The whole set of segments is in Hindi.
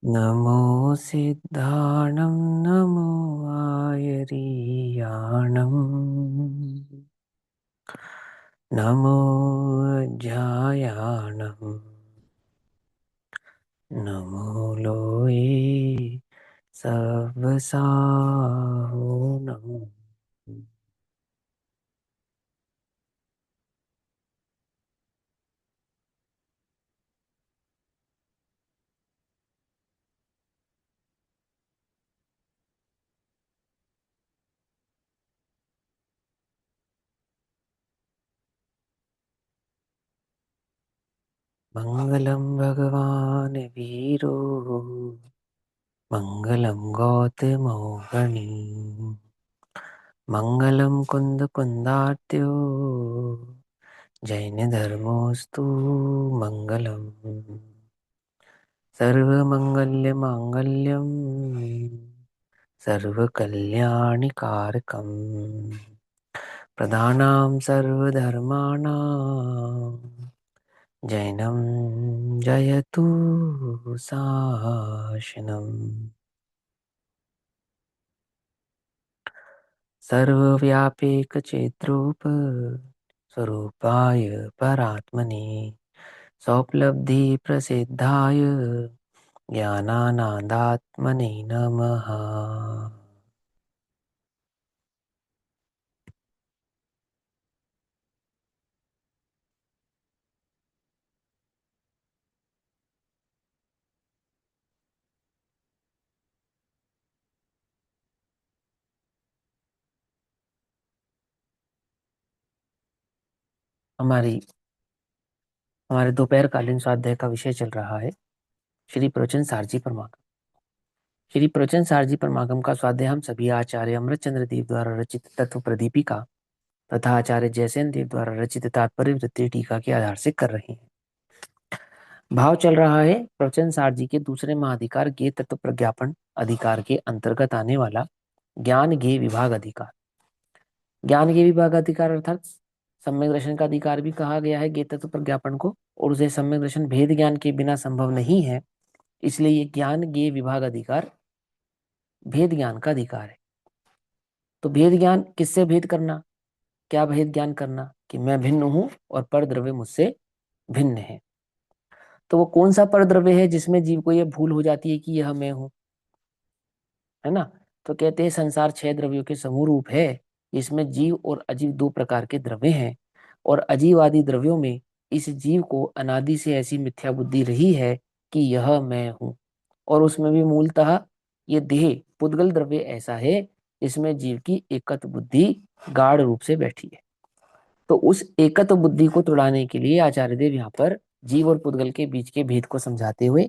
नमो सिद्धाणं नमो आयरीयाणं नमो ज्ञायाणं नमो लोये सवसाहो। मंगलम भगवान वीरो मंगलम गौतमोगणी मंगलम कुंद कुंदात्यो जैन धर्मोस्तु मंगलम सर्वमंगल्य मांगल्यम सर्वकल्याणिकारकम प्रधानां सर्वधर्माणां जैनं जयतु शासनम् सर्वव्यापीकचेत्रोप स्वरूपाय परात्मने सौपलब्धि प्रसिद्धाय ज्ञानानंदात्मने नमः। हमारी हमारे दोपहरकालीन स्वाध्याय का विषय चल रहा है श्री प्रवचन सारजी परमागम। श्री प्रवचन सारजी परमागम का स्वाध्याय हम सभी आचार्य अमृतचंद्र देव द्वारा रचित तत्व प्रदीपिका तथा आचार्य जयसेन देव द्वारा रचित तात्पर्य वृत्ति टीका के आधार से कर रहे हैं। भाव चल रहा है प्रवचन सारजी के दूसरे महाधिकार ज्ञेय तत्व प्रज्ञापन अधिकार के अंतर्गत आने वाला ज्ञान ज्ञेय विभाग अधिकार। ज्ञान ज्ञेय विभाग अधिकार अर्थात सम्यक दर्शन का अधिकार भी कहा गया है ज्ञेय तत्व प्रज्ञापन को, और उसे सम्यक दर्शन भेद ज्ञान के बिना संभव नहीं है, इसलिए ये ज्ञान ज्ञेय विभाग अधिकार भेद ज्ञान का अधिकार है। तो भेद ज्ञान किससे भेद करना, क्या भेद ज्ञान करना कि मैं भिन्न हूं और पर द्रव्य मुझसे भिन्न है। तो वो कौन सा पर द्रव्य है जिसमें जीव को यह भूल हो जाती है कि यह मैं हूं, है ना। तो कहते हैं संसार 6 द्रव्यों के समूह रूप है, इसमें जीव और अजीव 2 प्रकार के द्रव्य हैं, और अजीव आदि द्रव्यों में इस जीव को अनादि से ऐसी मिथ्या बुद्धि रही है कि यह मैं हूं, और उसमें भी मूलतः ये देह पुद्गल द्रव्य ऐसा है इसमें जीव की एकत्व बुद्धि गाढ़ रूप से बैठी है। तो उस एकत्व बुद्धि को तुड़ाने के लिए आचार्य देव यहाँ पर जीव और पुद्गल के बीच के भेद को समझाते हुए,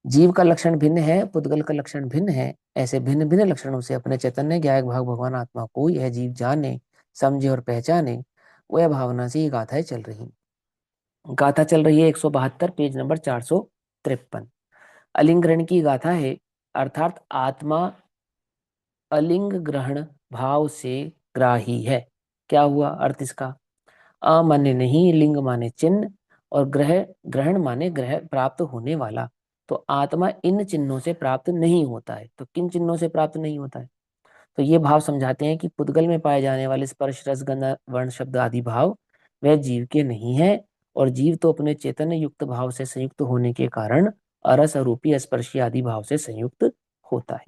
जीव का लक्षण भिन्न है, पुद्गल का लक्षण भिन्न है, ऐसे भिन्न भिन्न लक्षणों से अपने चैतन्य ज्ञायक भाग भगवान आत्मा को यह जीव जाने समझे और पहचाने, वह भावना से ये गाथाएं चल रही। गाथा चल रही है 172 पेज नंबर 453। अलिंग ग्रहण की गाथा है, अर्थात आत्मा अलिंग ग्रहण भाव से ग्राही है। क्या हुआ अर्थ इसका, अ माने नहीं, लिंग माने चिन्ह, और ग्रह ग्रहण माने ग्रह प्राप्त होने वाला। तो आत्मा इन चिन्हों से प्राप्त नहीं होता है। तो किन चिन्हों से प्राप्त नहीं होता है, तो ये भाव समझाते हैं कि पुद्गल में पाए जाने वाले स्पर्श रस गंध वर्ण शब्द आदि भाव वह जीव के नहीं है, और जीव तो अपने चैतन्य युक्त भाव से संयुक्त होने के कारण अरस अरूपी स्पर्शी आदि भाव से संयुक्त होता है।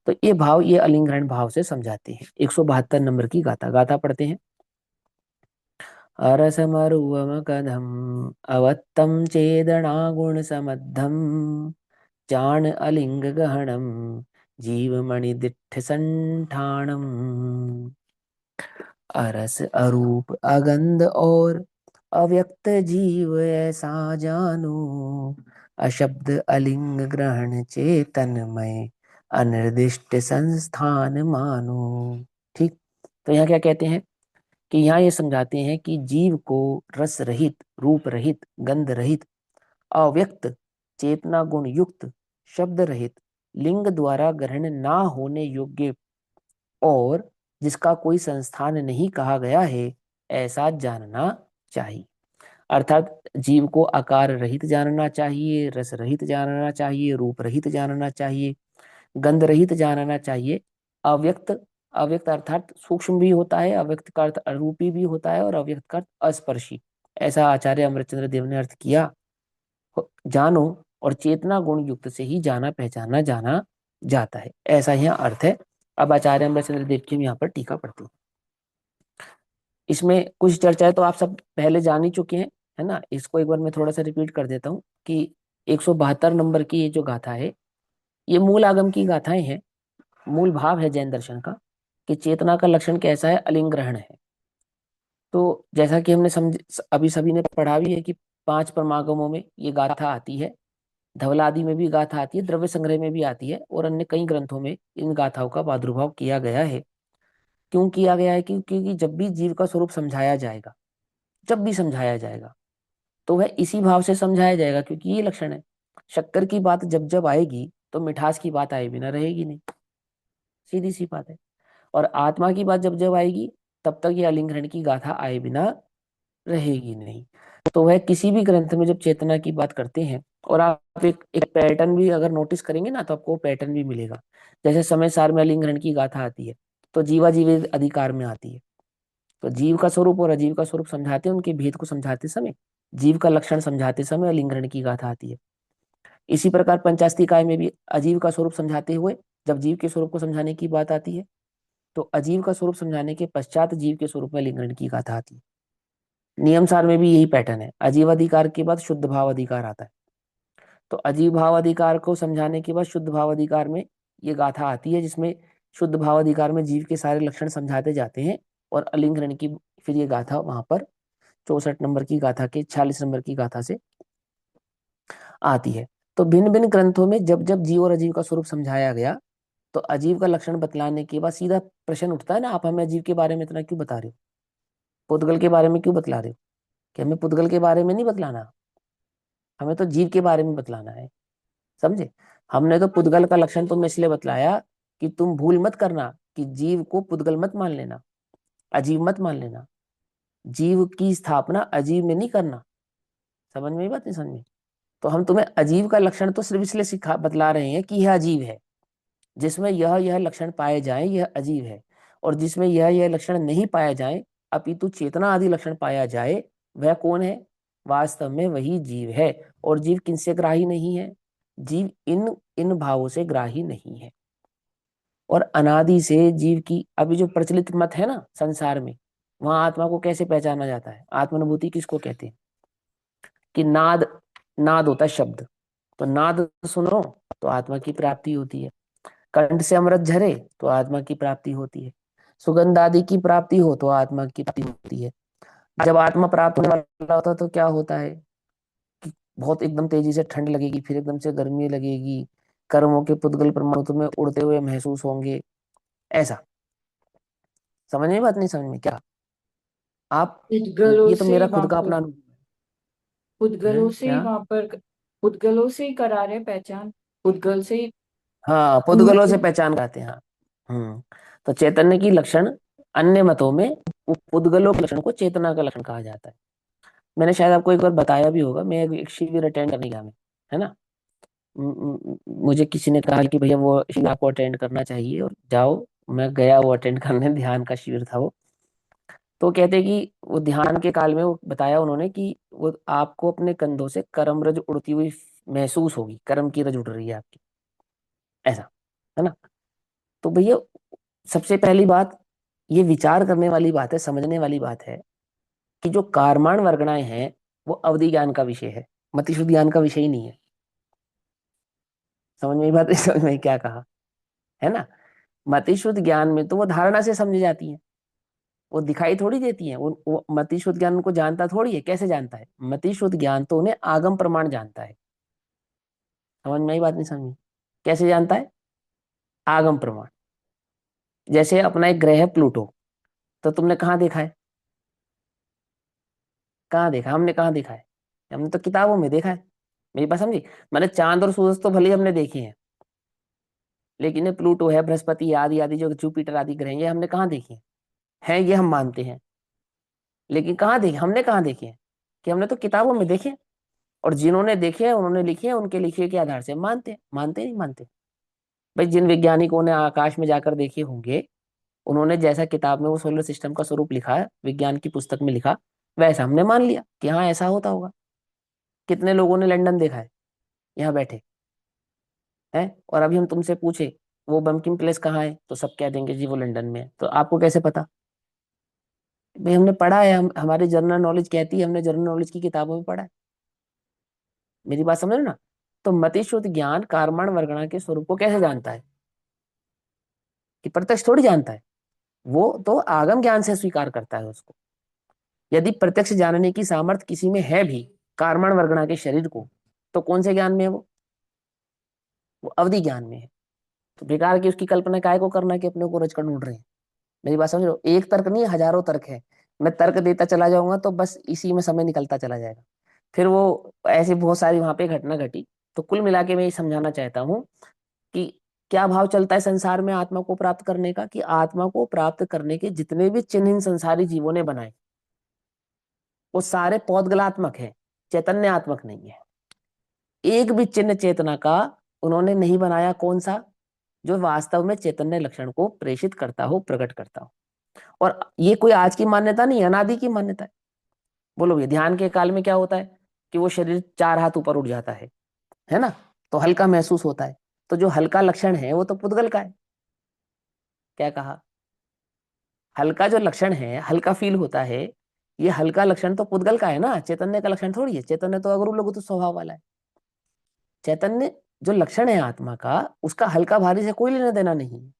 तो ये भाव ये अलिंग्रहण भाव से समझाते हैं। 172 नंबर की गाथा गाथा पढ़ते हैं। अरसमरुवमकधम अवत्तम चेदना गुण समद्धम चाण अलिंग गहनम जीवमणि दिट्ठ संठाणम। अरस अरूप अगंध और अव्यक्त जीव ऐसा जानो, अशब्द अलिंग ग्रहण चेतनमय अनिर्दिष्ट संस्थान मानो। ठीक, तो यहाँ क्या कहते हैं कि यहाँ ये समझाते हैं कि जीव को रस रहित, रूप रहित, गंध रहित, अव्यक्त, चेतना गुण युक्त, शब्द रहित, लिंग द्वारा ग्रहण ना होने योग्य और जिसका कोई संस्थान नहीं कहा गया है, ऐसा जानना चाहिए। अर्थात जीव को आकार रहित जानना चाहिए, रस रहित जानना चाहिए, रूप रहित जानना चाहिए, गंध रहित जानना चाहिए। अव्यक्त, अव्यक्त अर्थात सूक्ष्म भी होता है, अव्यक्त का अर्थ अरूपी भी होता है, और अव्यक्त का अर्थ अस्पर्शी। ऐसा आचार्य अमृतचंद्र देव ने अर्थ किया। जानो और चेतना गुण युक्त से ही जाना पहचाना जाना जाता है, ऐसा यहाँ अर्थ है। अब आचार्य अमृतचंद्र देव की हम यहाँ पर टीका पढ़ते हैं। इसमें कुछ चर्चाएं तो आप सब पहले जान ही चुके हैं, है ना। इसको एक बार मैं थोड़ा सा रिपीट कर देता हूँ कि 172 नंबर की ये जो गाथा है, ये मूल आगम की गाथाएं हैं। मूल भाव है जैन दर्शन का कि चेतना का लक्षण कैसा है, अलिंग ग्रहण है। तो जैसा कि हमने समझ अभी सभी ने पढ़ा भी है कि 5 परमागमों में ये गाथा आती है, धवलादि में भी गाथा आती है, द्रव्य संग्रह में भी आती है, और अन्य कई ग्रंथों में इन गाथाओं का प्रादुर्भाव किया गया है। क्यों किया गया है? क्योंकि जब भी जीव का स्वरूप समझाया जाएगा, जब भी समझाया जाएगा, तो वह इसी भाव से समझाया जाएगा, क्योंकि ये लक्षण है। शक्कर की बात जब जब आएगी तो मिठास की बात आए बिना रहेगी नहीं, सीधी सी बात है। और आत्मा की बात जब जब आएगी, तब तक ये अलिंगरण की गाथा आए बिना रहेगी नहीं। तो वह किसी भी ग्रंथ में जब चेतना की बात करते हैं, और आप एक पैटर्न भी अगर नोटिस करेंगे ना, तो आपको पैटर्न भी मिलेगा। जैसे समय सार में अलिंगरण की गाथा आती है, तो जीवा जीव अधिकार में आती है। तो जीव का स्वरूप और अजीव का स्वरूप समझाते हैं, उनके भेद को समझाते समय, जीव का लक्षण समझाते समय अलिंगरण की गाथा आती है। इसी प्रकार पंचास्तिकाय में भी अजीव का स्वरूप समझाते हुए जब जीव के स्वरूप को समझाने की बात आती है, तो अजीव का स्वरूप समझाने के पश्चात जीव के स्वरूप में अलिंगरण की गाथा आती है। नियम सार में भी यही पैटर्न है, अजीव अधिकार के बाद शुद्ध भाव अधिकार आता है। तो अजीव भाव अधिकार को समझाने के बाद शुद्ध भाव अधिकार में ये गाथा आती है, जिसमें शुद्ध भाव अधिकार में जीव के सारे लक्षण समझाते जाते हैं, और अलिंगरण की फिर ये गाथा वहां पर 64 नंबर की गाथा के 46 नंबर की गाथा से आती है। तो भिन्न भिन्न ग्रंथों में जब जब जीव और अजीव का स्वरूप समझाया गया, तो अजीव का लक्षण बतलाने के बाद सीधा प्रश्न उठता है ना, आप हमें अजीव के बारे में इतना क्यों बता रहे हो, पुद्गल के बारे में क्यों बतला रहे हो? कि हमें पुद्गल के बारे में नहीं बतलाना, हमें तो जीव के बारे में बतलाना है। समझे? हमने तो पुद्गल का लक्षण तुम्हें इसलिए बतलाया कि तुम भूल मत करना कि जीव को पुद्गल मत मान लेना, अजीव मत मान लेना। जीव की स्थापना अजीव में नहीं करना। समझ में, बात नहीं समझ में? तो हम तुम्हें अजीव का लक्षण तो सिर्फ इसलिए सिखा बतला रहे हैं कि यह अजीव है, जिसमें यह लक्षण पाए जाएं यह अजीव है, और जिसमें यह लक्षण नहीं पाए जाएं, अपितु चेतना आदि लक्षण पाया जाए, वह कौन है? वास्तव में वही जीव है। और जीव किनसे ग्राही नहीं है? जीव इन इन भावों से ग्राही नहीं है। और अनादि से जीव की अभी जो प्रचलित मत है ना संसार में, वहां आत्मा को कैसे पहचाना जाता है? आत्मानुभूति किसको कहते हैं? कि नाद, नाद होता है शब्द, तो नाद सुनो तो आत्मा की प्राप्ति होती है। कंठ से अमृत झरे तो आत्मा की प्राप्ति होती है। सुगंध आदि की प्राप्ति हो तो आत्मा की प्राप्ति होती है। जब आत्मा प्राप्त होने वाला होता है तो क्या होता है कि बहुत एकदम तेजी से ठंड लगेगी, फिर एकदम से गर्मी लगेगी, कर्मों के पुद्गल परमाणु तुम्हें उड़ते हुए महसूस होंगे, ऐसा। समझ में बात नहीं समझ में क्या? आप, उद्गलों ये तो से ही मेरा खुद वहां का पर अपना अनुभव उद्गलों से ही क्या? वहां पर उद्गलों से ही करा रहे पहचान। उद्गल से ही हाँ, पुद्गलों से मतलब पहचान कराते हैं, हाँ। तो चैतन्य की लक्षण अन्य मतों में पुद्गलों के लक्षण को चेतना का लक्षण कहा जाता है। मैंने शायद आपको एक बार बताया भी होगा, मैं एक शिविर अटेंड करने गया मैं, है ना। मुझे किसी ने कहा कि भैया वो शिविर आपको अटेंड करना चाहिए और जाओ। मैं गया वो अटेंड करने, ध्यान का शिविर था वो। तो कहते कि वो ध्यान के काल में वो बताया उन्होंने कि वो आपको अपने कंधों से कर्म रज उड़ती हुई महसूस होगी, कर्म की रज उड़ रही है आपकी, ऐसा, है ना। तो भैया सबसे पहली बात, ये विचार करने वाली बात है, समझने वाली बात है कि जो कारमान वर्गणाएं हैं वो अवधि ज्ञान का विषय है, मतिशुद्ध ज्ञान का विषय ही नहीं है। समझ में ये बात समझ में क्या कहा, है ना। मतिशुद्ध ज्ञान में तो वो धारणा से समझी जाती है, वो दिखाई थोड़ी देती है। वो मतिशुद्ध ज्ञान उनको जानता थोड़ी है। कैसे जानता है? मतिशुद्ध ज्ञान तो उन्हें आगम प्रमाण जानता है। समझ में आई बात नहीं समझ में? कैसे जानता है? आगम प्रमाण। जैसे अपना एक ग्रह है प्लूटो, तो तुमने कहाँ देखा है? कहाँ देखा? हमने कहाँ देखा है? हमने तो किताबों में देखा है। मेरी बात समझी? मैंने चांद और सूरज तो भले ही हमने देखे हैं, लेकिन ये प्लूटो है, बृहस्पति आदि आदि जो जुपिटर आदि ग्रह हैं, ये हमने कहाँ देखे हैं? हैं, ये हम मानते हैं, लेकिन कहाँ देखे? हमने कहाँ देखे हैं? कि हमने तो किताबों में देखे, और जिन्होंने देखे हैं उन्होंने लिखे हैं, उनके लिखे के आधार से मानते हैं। मानते नहीं मानते? भाई जिन वैज्ञानिकों ने आकाश में जाकर देखे होंगे, उन्होंने जैसा किताब में वो सोलर सिस्टम का स्वरूप लिखा है, विज्ञान की पुस्तक में लिखा, वैसा हमने मान लिया कि हाँ ऐसा होता होगा। कितने लोगों ने लंदन देखा है यहाँ बैठे हैं? और अभी हम तुमसे पूछे वो बम्किन प्लेस कहाँ है, तो सब कह देंगे जी वो लंदन में है। तो आपको कैसे पता? भाई हमने पढ़ा है, हमारी जनरल नॉलेज कहती है, हमने जनरल नॉलेज की किताबों में पढ़ा है। मेरी बात समझ रहे हो ना? तो मतिशुद्ध ज्ञान कारमान वर्गणा के स्वरूप को कैसे जानता है? कि प्रत्यक्ष थोड़ी जानता है, वो तो आगम ज्ञान से स्वीकार करता है उसको। यदि प्रत्यक्ष जानने की सामर्थ्य किसी में है भी, कारमान वर्गणा के शरीर को, तो कौन से ज्ञान में है वो अवधि ज्ञान में है। तो बेकार की उसकी कल्पना काय को करना कि अपने को रच कर ढूंढ रहे हैं। मेरी बात समझ रहे हो? एक तर्क नहीं, हजारों तर्क है। मैं तर्क देता चला जाऊंगा तो बस इसी में समय निकलता चला जाएगा। फिर वो ऐसी बहुत सारी वहां पे घटना घटी। तो कुल मिला के मैं ये समझाना चाहता हूँ कि क्या भाव चलता है संसार में आत्मा को प्राप्त करने का, कि आत्मा को प्राप्त करने के जितने भी चिन्ह इन संसारी जीवों ने बनाए, वो सारे पौदगलात्मक है, चैतन्यात्मक नहीं है। एक भी चिन्ह चेतना का उन्होंने नहीं बनाया, कौन सा? जो वास्तव में चैतन्य लक्षण को प्रेषित करता हो, प्रकट करता हो। और ये कोई आज की मान्यता नहीं, अनादि की मान्यता है। बोलो भैया, ध्यान के काल में क्या होता है कि वो शरीर 4 हाथ ऊपर उठ जाता है ना? तो हल्का महसूस होता है। तो जो हल्का लक्षण है वो तो पुद्गल का है। क्या कहा? हल्का जो लक्षण है, हल्का फील होता है, ये हल्का लक्षण तो पुद्गल का है ना, चैतन्य का लक्षण थोड़ी है। चैतन्य तो अगरू लघु तो स्वभाव वाला है। चैतन्य जो लक्षण है आत्मा का, उसका हल्का भारी से कोई लेना देना नहीं है।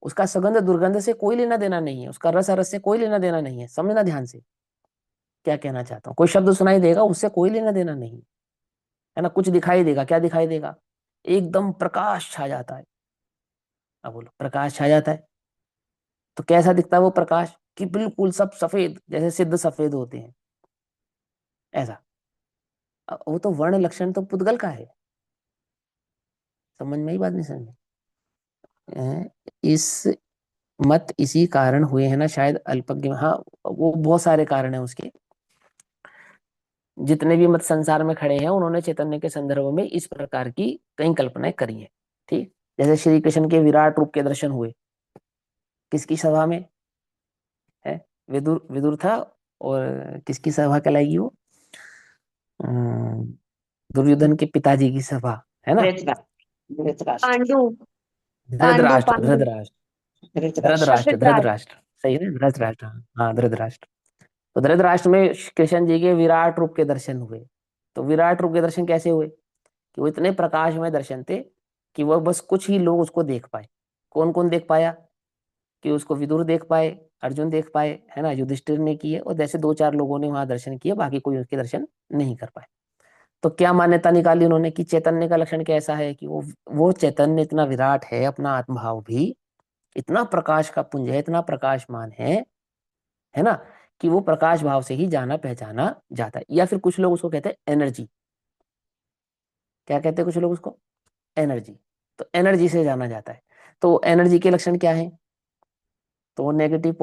उसका सुगंध दुर्गंध से कोई लेना देना नहीं है। उसका रस अरस से कोई लेना देना नहीं है। समझना ध्यान से क्या कहना चाहता हूँ। कोई शब्द सुनाई देगा, उससे कोई लेना देना नहीं है। है ना? कुछ दिखाई देगा, क्या दिखाई देगा? एकदम प्रकाश छा जाता है। अब बोलो, प्रकाश छा जाता है तो कैसा दिखता है वो प्रकाश? कि बिल्कुल सब सफेद, जैसे सिद्ध सफेद होते हैं, ऐसा। वो तो वर्ण लक्षण तो पुद्गल का है। समझ में ही बात नहीं समझ में? इस मत इसी कारण हुए हैं ना शायद अल्पज्ञ, हाँ। वो बहुत सारे कारण हैं उसके। जितने भी मत संसार में खड़े हैं, उन्होंने चैतन्य के संदर्भ में इस प्रकार की कई कल्पनाएं करी हैं। ठीक, जैसे श्री कृष्ण के विराट रूप के दर्शन हुए, किसकी सभा में? है, विदुर, विदुर था। और किसकी सभा कहलाएगी वो? अम, दुर्योधन के पिताजी की सभा, है ना? धृतराष्ट्र धृतराष्ट्र पांडु पांडु धृतराष्ट्र, पांडु धृतराष्ट्र, धृतराष्ट्र धृतराष्ट्र, शपितराज। धृतराष्ट्र। सही है ना? धृतराष्ट्र, हाँ हाँ, धृतराष्ट्र। तो धृतराष्ट्र में कृष्ण जी के विराट रूप के दर्शन हुए। तो विराट रूप के दर्शन कैसे हुए? कि वो इतने प्रकाशमय दर्शन थे कि वह बस कुछ ही लोग उसको देख पाए। कौन कौन देख पाया? कि उसको विदुर देख पाए, अर्जुन देख पाए, है ना, युधिष्ठिर ने किए, और जैसे 2-4 लोगों ने वहां दर्शन किए, बाकी कोई उसके दर्शन नहीं कर पाए। तो क्या मान्यता निकाली उन्होंने कि चैतन्य का लक्षण कैसा है? कि वो चैतन्य इतना विराट है, अपना आत्मभाव भी इतना प्रकाश का पुंज है, इतना प्रकाशमान है ना, कि वो प्रकाश भाव से ही जाना पहचाना जाता है। या फिर कुछ लोग उसको कहते हैं एनर्जी। क्या कहते हैं कुछ लोग उसको? एनर्जी। तो एनर्जी से जाना जाता है। तो एनर्जी के लक्षण क्या है? तो वो नेगेटिव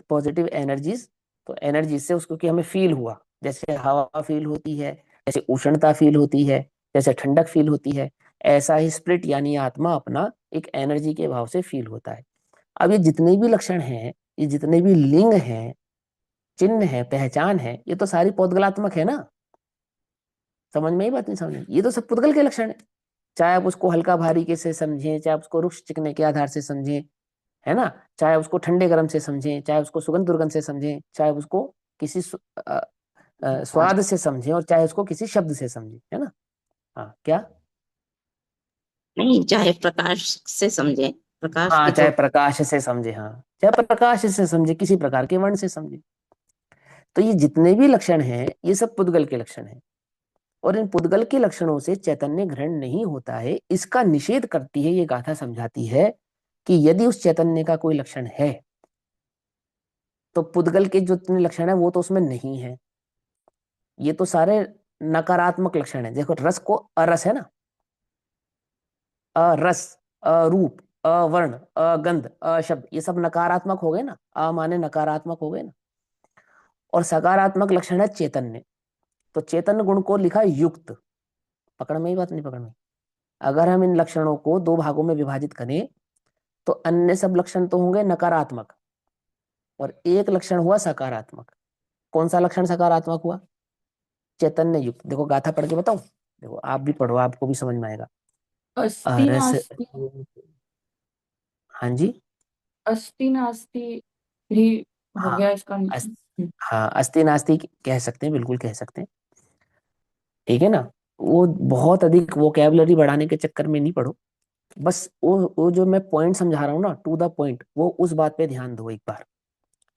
पॉजिटिव एनर्जीज। तो एनर्जी से उसको कि हमें फील हुआ, जैसे हवा फील होती है, जैसे उष्णता फील होती है, जैसे ठंडक फील होती है, ऐसा ही स्प्रिट यानी आत्मा अपना एक एनर्जी के भाव से फील होता है। अब ये जितने भी लक्षण हैं, ये जितने भी लिंग हैं, चिन्ह है, पहचान है, ये तो सारी पौदगलात्मक है ना। समझ में ही बात नहीं? समझ में? ये तो सब पुद्गल के लक्षण है। चाहे आप उसको हल्का भारी के से समझें, चाहे आप उसको रुक्ष चिकने के आधार से समझें, है ना, चाहे उसको ठंडे गर्म से समझें, चाहे उसको सुगंध दुर्गंध से समझें, चाहे उसको किसी स्वाद से समझें, और चाहे उसको किसी शब्द से समझें, है ना? हाँ, क्या? नहीं, चाहे प्रकाश से समझे, प्रकाश हाँ, भी चाहे तो। प्रकाश से समझे, हाँ, चाहे प्रकाश से समझे, किसी प्रकार के वर्ण से समझे। तो ये जितने भी लक्षण हैं, ये सब पुद्गल के लक्षण हैं। और इन पुद्गल के लक्षणों से चैतन्य ग्रहण नहीं होता है, इसका निषेध करती है ये गाथा, समझाती है कि यदि उस चैतन्य का कोई लक्षण है, तो पुद्गल के जो जितने लक्षण है वो तो उसमें नहीं है। ये तो सारे नकारात्मक लक्षण है। देखो, रस को अरस है ना, अरस, अरूप, अवर्ण, अगंध, अशब्द, ये सब नकारात्मक हो गए ना। माने नकारात्मक हो गए ना। और सकारात्मक लक्षण है चैतन्य। तो चैतन्य गुण को लिखा युक्त। पकड़ में ही बात, नहीं पकड़ में? अगर हम इन लक्षणों को दो भागों में विभाजित करें तो अन्य सब लक्षण तो होंगे नकारात्मक और एक लक्षण हुआ सकारात्मक। कौन सा लक्षण सकारात्मक हुआ? चैतन्य युक्त। देखो गाथा पढ़ के बताऊं? देखो आप भी पढ़ो, आपको भी समझ में आएगा। अस्ति अरस, नास्ति, हाँ जी, अस्ति नास्ति भी हो हाँ गया इसका। हाँ, अस्ति नास्ति कह सकते हैं, बिल्कुल कह सकते हैं, ठीक है ना। वो बहुत अधिक वोकेबलरी बढ़ाने के चक्कर में नहीं पढ़ो, बस वो जो मैं पॉइंट समझा रहा हूँ ना, टू द पॉइंट, वो उस बात पे ध्यान दो एक बार।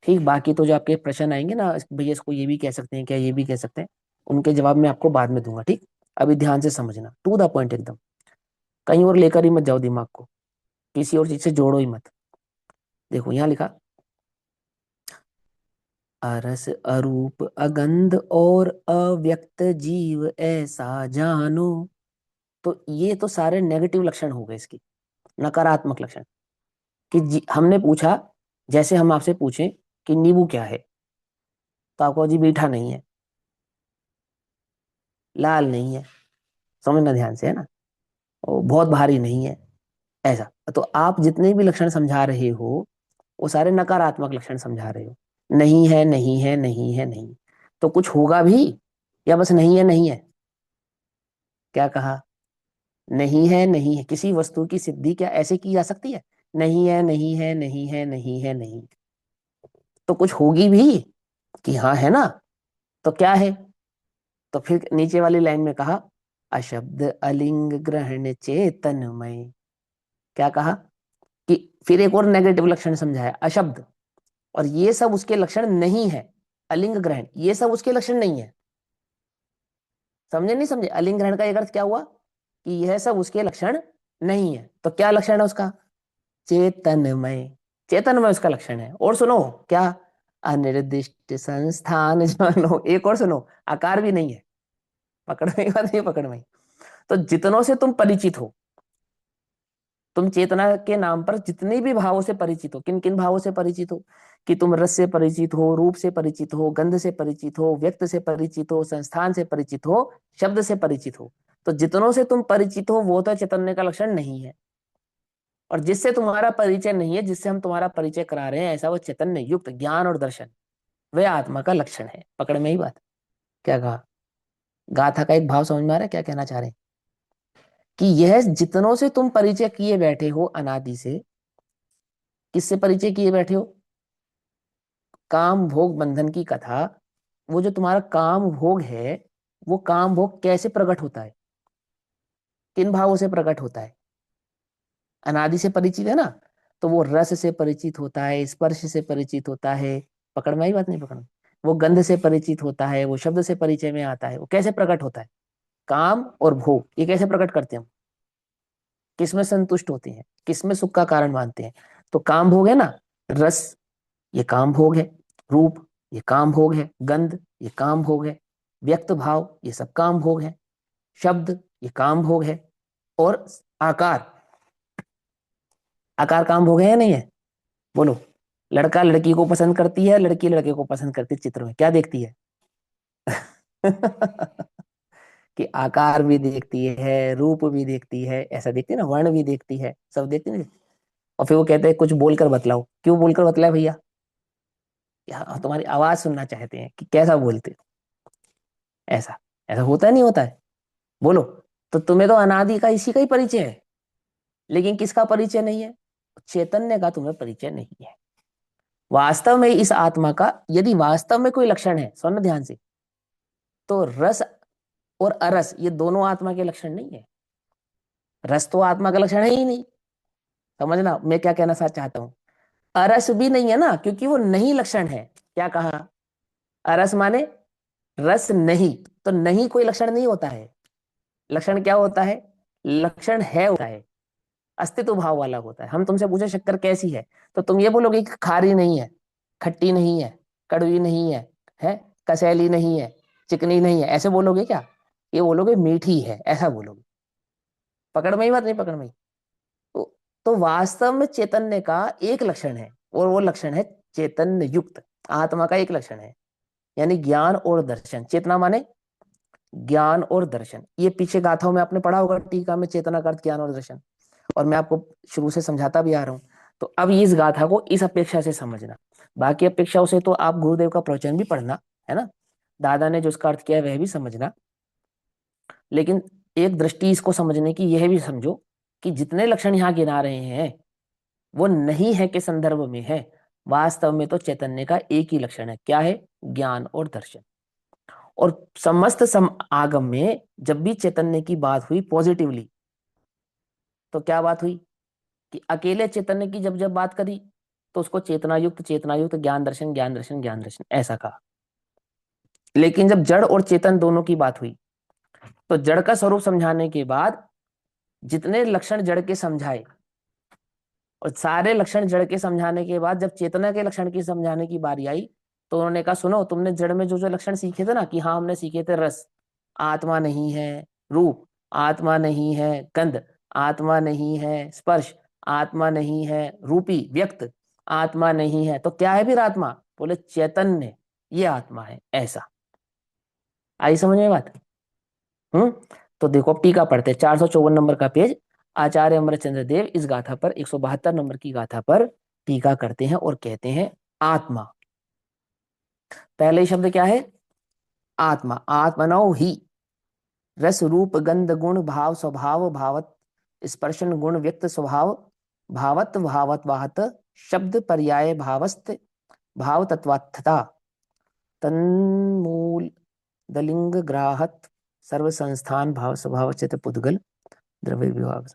ठीक, बाकी तो जो आपके प्रश्न आएंगे ना, भैया इसको ये भी कह सकते हैं क्या, ये भी कह सकते हैं, उनके जवाब मैं आपको बाद में दूंगा। ठीक, अभी ध्यान से समझना, टू द पॉइंट एकदम, कहीं और लेकर ही मत जाओ दिमाग को, किसी और चीज से जोड़ो ही मत। देखो यहाँ लिखा, अरस अरूप अगंध और अव्यक्त जीव ऐसा जानो। तो ये तो सारे नेगेटिव लक्षण हो गए इसकी, नकारात्मक लक्षण। कि हमने पूछा, जैसे हम आपसे पूछें कि नींबू क्या है, तो आपको जी मीठा नहीं है, लाल नहीं है, समझना ध्यान से, है ना, और बहुत भारी नहीं है, ऐसा। तो आप जितने भी लक्षण समझा रहे हो वो सारे नकारात्मक लक्षण समझा रहे हो। नहीं है, नहीं है, नहीं है, नहीं। तो कुछ होगा भी या बस नहीं है, नहीं है? क्या कहा? नहीं है, नहीं है। किसी वस्तु की सिद्धि क्या ऐसे की जा सकती है? नहीं है, नहीं है, नहीं है, नहीं है, नहीं। तो कुछ होगी भी कि हाँ है ना, तो क्या है? तो फिर नीचे वाली लाइन में कहा, अशब्द अलिंग ग्रहण चेतनमय। क्या कहा? कि फिर एक और नेगेटिव लक्षण समझाया, अशब्द, और ये सब उसके लक्षण नहीं है। अलिंग ग्रहण, ये सब उसके लक्षण नहीं है। समझे नहीं समझे? अलिंग ग्रहण का एक अर्थ क्या हुआ? कि यह सब उसके लक्षण नहीं है। तो क्या लक्षण है उसका? चेतनमय। चेतनमय उसका लक्षण है। और सुनो क्या, अनिर्दिष्ट संस्थान जानो। एक और सुनो, आकार भी नहीं है। पकड़ में बात नहीं, पकड़ में। तो जितनों से तुम परिचित हो, तुम चेतना के नाम पर जितने भी भावों से परिचित हो, किन किन भावों से परिचित हो? कि तुम रस से परिचित हो, रूप से परिचित हो, गंध से परिचित हो, व्यक्त से परिचित हो, संस्थान से परिचित हो, शब्द से परिचित हो। तो जितनों से तुम परिचित हो वो तो चैतन्य का लक्षण नहीं है। और जिससे तुम्हारा परिचय नहीं है, जिससे हम तुम्हारा परिचय करा रहे हैं, ऐसा वो चैतन्य युक्त ज्ञान और दर्शन, वे आत्मा का लक्षण है। पकड़ में ही बात। क्या कहा? गाथा का एक भाव समझ में आ रहा है क्या कहना चाह रहे हैं? कि यह जितनों से तुम परिचय किए बैठे हो अनादि से, किससे परिचय किए बैठे हो? काम भोग बंधन की कथा। वो जो तुम्हारा काम भोग है, वो काम भोग कैसे प्रकट होता है? किन भावों से प्रकट होता है? अनादि से परिचित है ना, तो वो रस से परिचित होता है, स्पर्श से परिचित होता है। पकड़ में आई बात, नहीं पकड़ में? वो गंध से परिचित होता है, वो शब्द से परिचय में आता है। वो कैसे प्रकट होता है? काम और भोग, ये कैसे प्रकट करते हैं हम? किसमें संतुष्ट होते हैं, किसमें सुख का कारण मानते हैं? तो काम भोग है ना, रस, ये काम भोग है। रूप, ये काम भोग है। गंध, ये काम भोग है। व्यक्त भाव, ये सब काम भोग है। शब्द, ये काम भोग है। और आकार, आकार काम भोग है या नहीं है? बोलो। लड़का लड़की को पसंद करती है, लड़की लड़के को पसंद करती है। चित्र में क्या देखती है? कि आकार भी देखती है, रूप भी देखती है, ऐसा देखती है ना, वर्ण भी देखती है, सब देखती है ना। और फिर वो कहते हैं कुछ बोलकर बतलाओ। क्यों बोलकर बतलाए भैया? यहाँ तुम्हारी आवाज सुनना चाहते हैं कि कैसा बोलते हो। ऐसा, ऐसा होता है नहीं होता है? बोलो। तो तुम्हें तो अनादि का इसी का ही परिचय है, लेकिन किसका परिचय नहीं है? चैतन्य का तुम्हें परिचय नहीं है। वास्तव में इस आत्मा का यदि वास्तव में कोई लक्षण है, सुनना ध्यान से, तो रस और अरस ये दोनों आत्मा के लक्षण नहीं है। रस तो आत्मा का लक्षण है ही नहीं। समझना मैं क्या कहना चाहता हूं। अरस भी नहीं है ना, क्योंकि वो नहीं लक्षण है। क्या कहा? अरस माने रस नहीं। तो नहीं कोई लक्षण नहीं होता है। लक्षण क्या होता है? लक्षण है होता है, अस्तित्व भाव वाला होता है। हम तुमसे पूछे शक्कर कैसी है, तो तुम ये बोलोगे कि खारी नहीं है, खट्टी नहीं है, कड़वी नहीं है कसैली नहीं है, चिकनी नहीं है, ऐसे बोलोगे क्या? ये बोलोगे मीठी है, ऐसा बोलोगे। पकड़ में ही बात, नहीं पकड़ में ही? तो वास्तव में चैतन्य का एक लक्षण है, और वो लक्षण है चैतन्य युक्त। आत्मा का एक लक्षण है, यानी ज्ञान और दर्शन। चेतना माने ज्ञान और दर्शन। ये पीछे गाथाओं में आपने पढ़ा होगा, टीका में चेतना का अर्थ ज्ञान और दर्शन, और मैं आपको शुरू से समझाता भी आ रहा हूं। तो अब इस गाथा को इस अपेक्षा से समझना, बाकी अपेक्षाओं से तो आप गुरुदेव का प्रवचन भी पढ़ना है ना, दादा ने जो उसका अर्थ किया है वह भी समझना, लेकिन एक दृष्टि इसको समझने की यह भी समझो कि जितने लक्षण यहाँ गिना रहे हैं वो नहीं है के संदर्भ में है, वास्तव में तो चैतन्य का एक ही लक्षण है, क्या है? ज्ञान और दर्शन। और समस्त आगम में जब भी चैतन्य की बात हुई पॉजिटिवली, तो क्या बात हुई कि अकेले चैतन्य की जब जब बात करी तो उसको चेतना युक्त ज्ञान दर्शन ज्ञान दर्शन ज्ञान दर्शन ऐसा कहा। लेकिन जब जड़ और चेतन दोनों की बात हुई तो जड़ का स्वरूप समझाने के बाद जितने लक्षण जड़ के समझाए, और सारे लक्षण जड़ के समझाने के बाद जब चेतना के लक्षण की समझाने की बारी आई तो उन्होंने कहा सुनो, तुमने जड़ में जो जो लक्षण सीखे थे ना, कि हाँ हमने सीखे थे रस आत्मा नहीं है, रूप आत्मा नहीं है, गंध आत्मा नहीं है, स्पर्श आत्मा नहीं है, रूपी व्यक्त आत्मा नहीं है, तो क्या है फिर आत्मा? बोले चैतन्य, ये आत्मा है। ऐसा आई समझ में बात? हम्म। तो देखो अब टीका पढ़ते, 454 नंबर का पेज, आचार्य अमरचंद्र देव इस गाथा पर 172 नंबर की गाथा पर टीका करते हैं और कहते हैं आत्मा। पहले शब्द क्या है? आत्मा। आत्मनो ही रस रूप गंध गुण भाव स्वभाव भावत स्पर्शन गुण व्यक्त स्वभाव भावत भावत वाहत शब्द पर्याय भावस्त भाव तत्वात्थता तन्मूल दलिंग ग्राहत सर्व संस्थान भाव स्वभाव चित पुद्गल द्रव्य विभाग।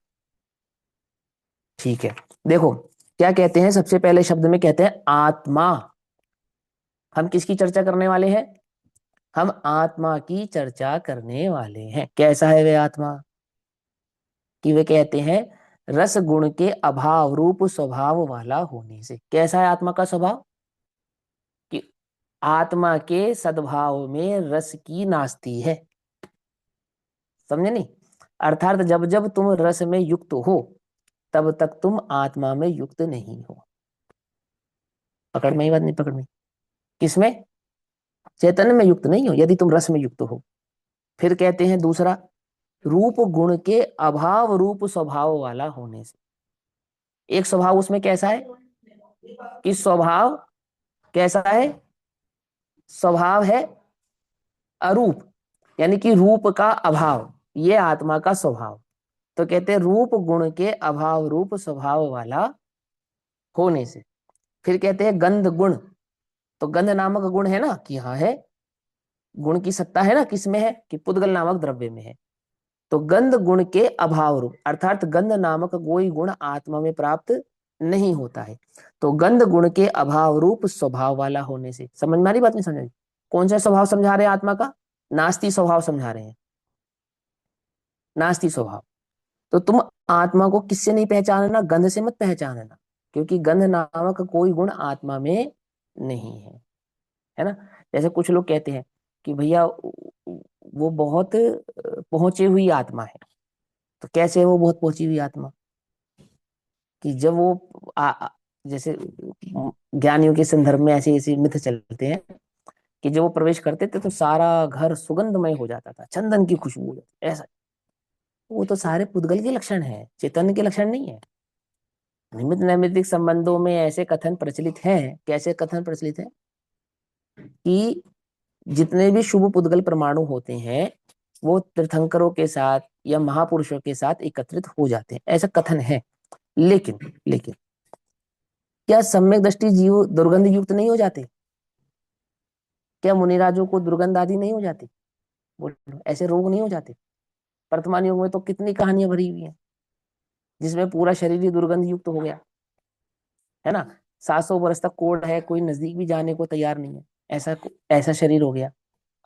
ठीक है, देखो क्या कहते हैं, सबसे पहले शब्द में कहते हैं आत्मा। हम किसकी चर्चा करने वाले हैं? हम आत्मा की चर्चा करने वाले हैं। कैसा है वे आत्मा? कि वे कहते हैं रस गुण के अभाव रूप स्वभाव वाला होने से। कैसा है आत्मा का स्वभाव? कि आत्मा के सद्भाव में रस की नास्ती है। समझे नहीं? अर्थात जब जब तुम रस में युक्त हो तब तक तुम आत्मा में युक्त नहीं हो। पकड़ में ही बात? नहीं पकड़ में? किसमें? चैतन्य में युक्त नहीं हो यदि तुम रस में युक्त हो। फिर कहते हैं दूसरा, रूप गुण के अभाव रूप स्वभाव वाला होने से। एक स्वभाव उसमें कैसा है? कि स्वभाव कैसा है? स्वभाव है अरूप, यानी कि रूप का अभाव, ये आत्मा का स्वभाव। तो कहते हैं रूप गुण के अभाव रूप स्वभाव वाला होने से। फिर कहते हैं गंध गुण, तो गंध नामक गुण है ना, कि हाँ है, गुण की सत्ता है ना, किसमें है? कि पुद्गल नामक द्रव्य में है। तो गंध गुण के अभाव रूप, अर्थात गंध नामक कोई गुण आत्मा में प्राप्त नहीं होता है। तो गंध गुण के अभाव रूप स्वभाव वाला होने से। समझ में आ रही बात? नहीं समझ में? कौन सा स्वभाव समझा रहे हैं आत्मा का? नास्ती स्वभाव समझा रहे हैं, नास्ती स्वभाव। तो तुम आत्मा को किससे नहीं पहचानना? गंध से मत पहचानना, क्योंकि गंध नामक कोई गुण आत्मा में नहीं है ना। जैसे कुछ लोग कहते हैं कि भैया वो बहुत पहुंची हुई आत्मा है। तो कैसे है वो बहुत पहुंची हुई आत्मा? कि जब वो जैसे ज्ञानियों के संदर्भ में ऐसे ऐसे मिथ चलते हैं कि जब वो प्रवेश करते थे तो सारा घर सुगंधमय हो जाता था, चंदन की खुशबू हो जाती, ऐसा। वो तो सारे पुद्गल के लक्षण है, चैतन्य के लक्षण नहीं है। निमित्त नैमित्तिक संबंधों में ऐसे कथन प्रचलित हैं। कैसे कथन प्रचलित है? कि जितने भी शुभ पुद्गल परमाणु होते हैं वो तीर्थंकरों के साथ या महापुरुषों के साथ एकत्रित हो जाते हैं, ऐसा कथन है। लेकिन लेकिन क्या सम्यक दृष्टि जीव दुर्गंध युक्त नहीं हो जाते? क्या मुनिराजों को दुर्गंध आदि नहीं हो जाती? बोलो, ऐसे रोग नहीं हो जाते? वर्तमान युग में तो कितनी कहानियां भरी हुई हैं जिसमें पूरा शरीर ही दुर्गंध युक्त हो गया, है ना। 700 वर्ष तक कोढ़ है, कोई नजदीक भी जाने को तैयार नहीं है, ऐसा ऐसा शरीर हो गया।